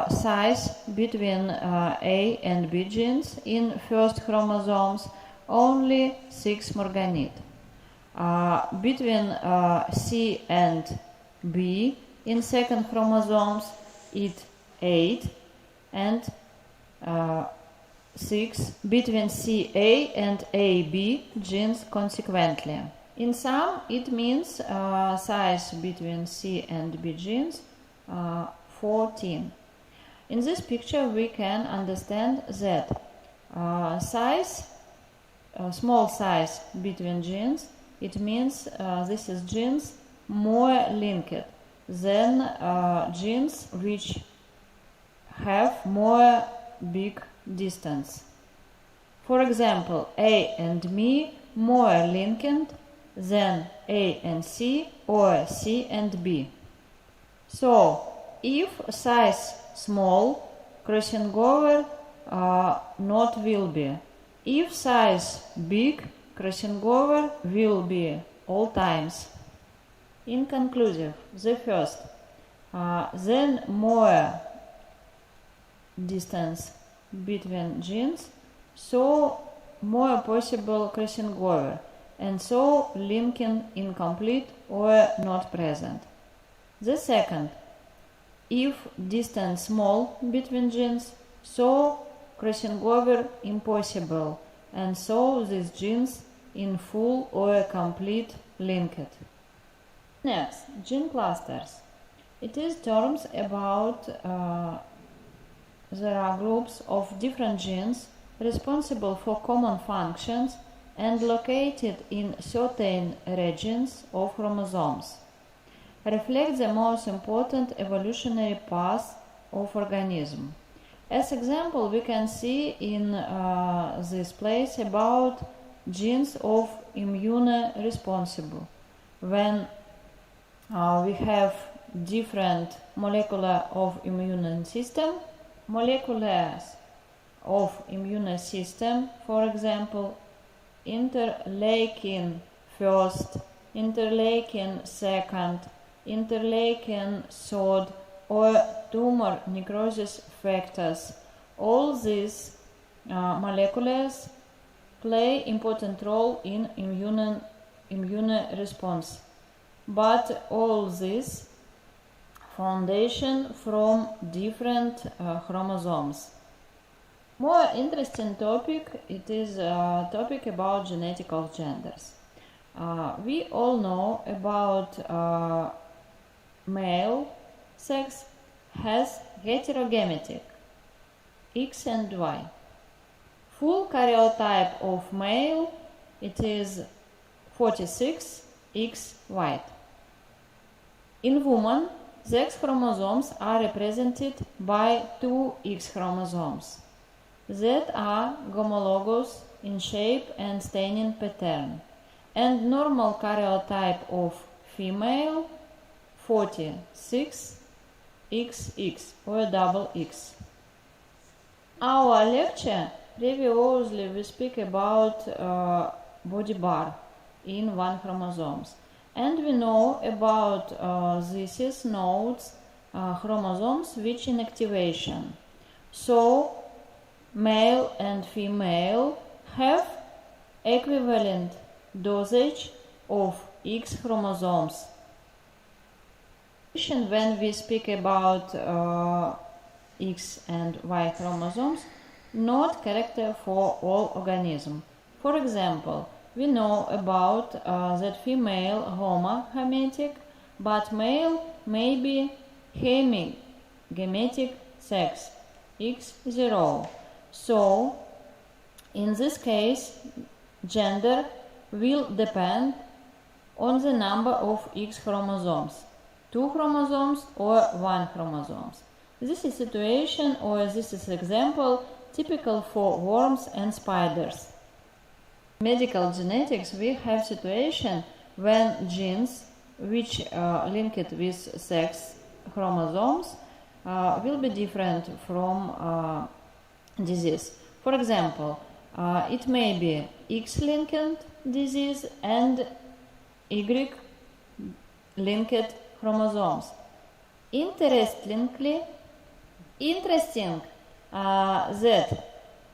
size between A and B genes in first chromosomes only 6 morganid. Between C and B in second chromosomes it 8, and 6 between CA and AB genes consequently. In sum, it means size between C and B genes 14. In this picture, we can understand that small size between genes, it means this is genes more linked than genes which have more big distance. For example, A and M more linked than A and C or C and B. So, if size small, crossing over not will be. If size big, crossing over will be all times. In conclusive, the first, then more distance between genes, so more possible crossing over, and so linking incomplete or not present. The second, if distance small between genes, so crossing over impossible, and so these genes in full or complete linked. Next, gene clusters. It is terms about there are groups of different genes responsible for common functions and located in certain regions of chromosomes. Reflect the most important evolutionary path of organism. As example, we can see in this place about genes of immune responsible. When we have different molecular of immune system, molecules of immune system, for example, interleukin first, interleukin second, interleukin third, or tumor necrosis factors. All these molecules play important role in immune response. But all this foundation from different chromosomes. More interesting topic, it is a topic about genetic of genders. We all know about male sex has heterogametic X and Y. Full karyotype of male, it is 46 X white. In woman, the X chromosomes are represented by 2 X chromosomes that are homologous in shape and staining pattern, and normal karyotype of female 46 XX or double X. Our lecture previously we speak about body bar in 1 chromosomes, and we know about this nodes chromosomes which in activation. So male and female have equivalent dosage of X chromosomes. When we speak about X and Y chromosomes, not character for all organisms. For example, we know about that female homogametic, but male may be hemigametic sex, X0. So, in this case, gender will depend on the number of X chromosomes, 2 chromosomes or 1 chromosomes. This is situation, or this is example typical for worms and spiders. In medical genetics, we have situation when genes which linked with sex chromosomes will be different from disease. For example, it may be X-linked disease and Y-linked chromosomes. Interesting that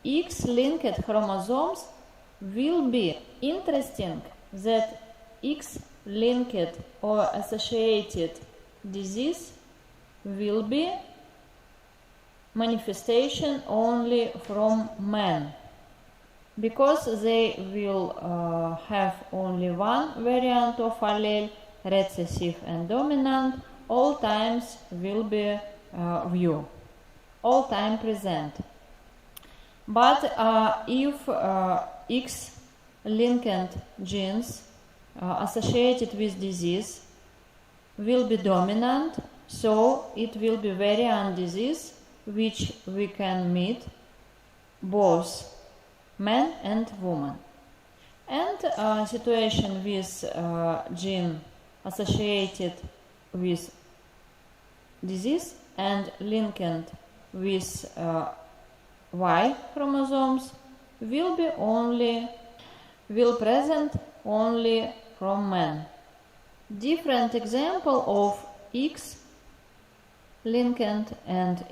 X-linked chromosomes will be interesting that X-linked or associated disease will be manifestation only from men. Because they will have only one variant of allele, recessive and dominant, all times will be view, all time present. But if X-linked genes associated with disease will be dominant, so it will be variant disease which we can meet both man and woman. And situation with gene associated with disease and linked with Y chromosomes will present only from men. Different example of X linked and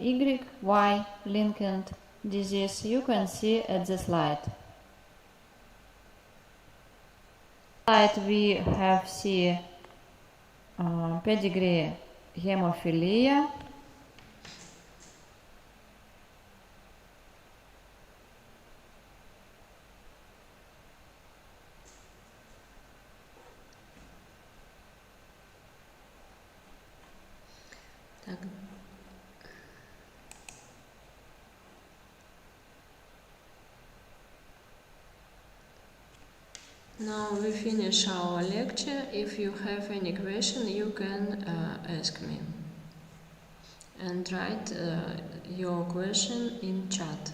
Y linked disease you can see at the slide. We have see pedigree hemophilia. Now we finish our lecture. If you have any question, you can ask me. And write your question in chat.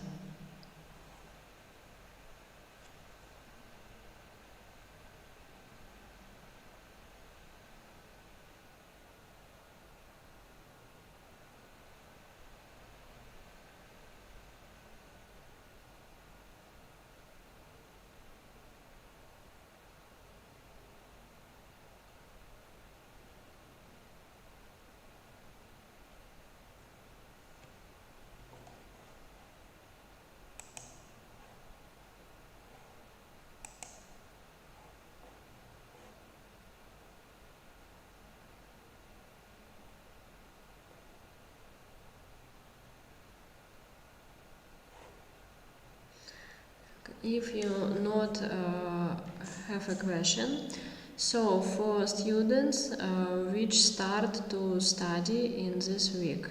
If you not have a question, so for students which start to study in this week,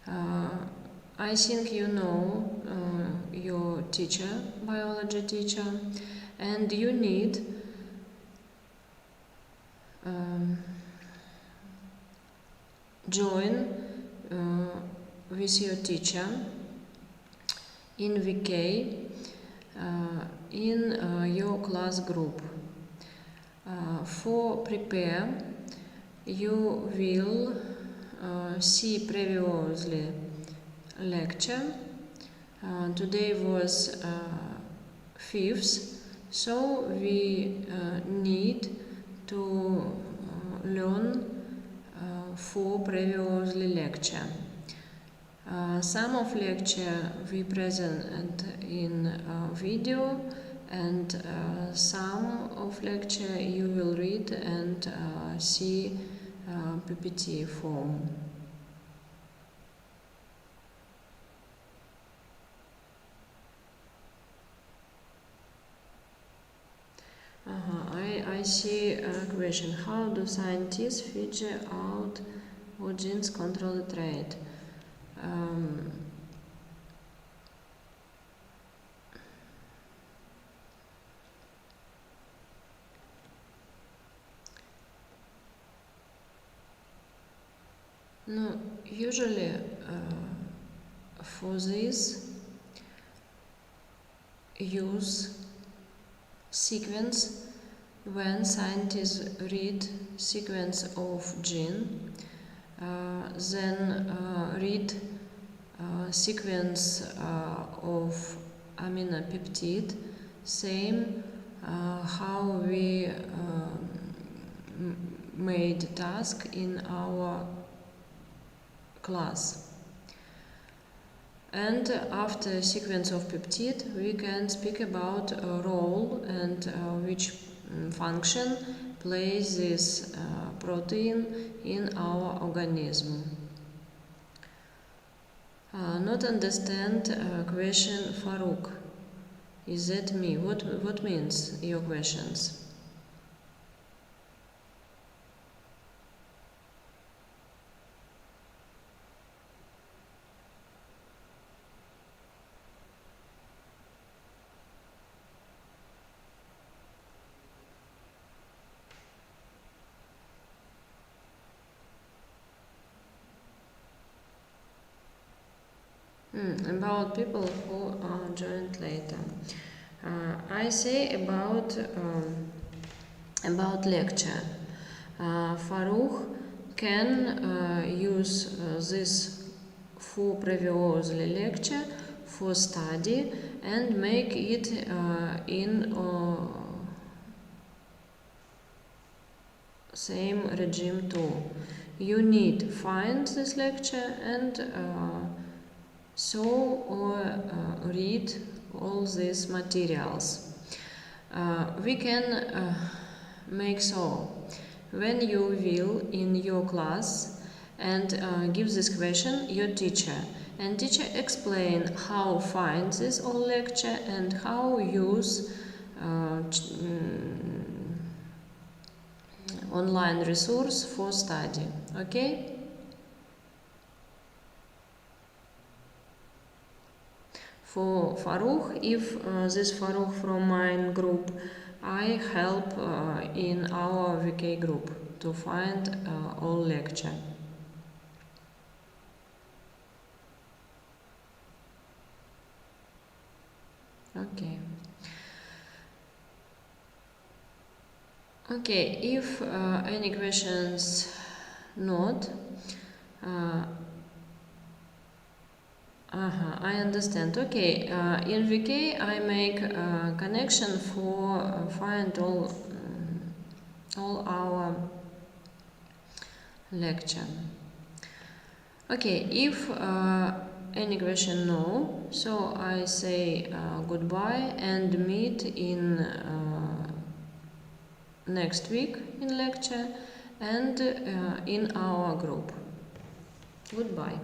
I think you know your teacher, biology teacher, and you need join with your teacher in VK in your class group. For prepare, you will see previously lecture. Today was 5th, so we need to learn for previously lecture. Some of lecture we present in video, and some of lecture you will read and see PPT form. I see a question. How do scientists figure out what genes control the trait? No, usually for this use sequence. When scientists read sequence of gene, then read sequence of amino peptide, same how we made task in our class. And after sequence of peptide, we can speak about a role and which function plays this protein in our organism. Not understand question Farouk. Is that me? What means your questions? About people who joined later. I say about lecture. Farouk can use this for previously lecture for study and make it in same regime too. You need find this lecture and so or read all these materials. We can make so when you will in your class and give this question your teacher, and teacher explain how find this all lecture and how use online resource for study. Okay? For Farouk, if this Farouk from my group, I help in our VK group to find all lecture. Okay. Okay, if any questions not, I understand. Okay, in VK I make a connection for find all our lecture. Okay, if any question no, so I say goodbye and meet in next week in lecture and in our group. Goodbye.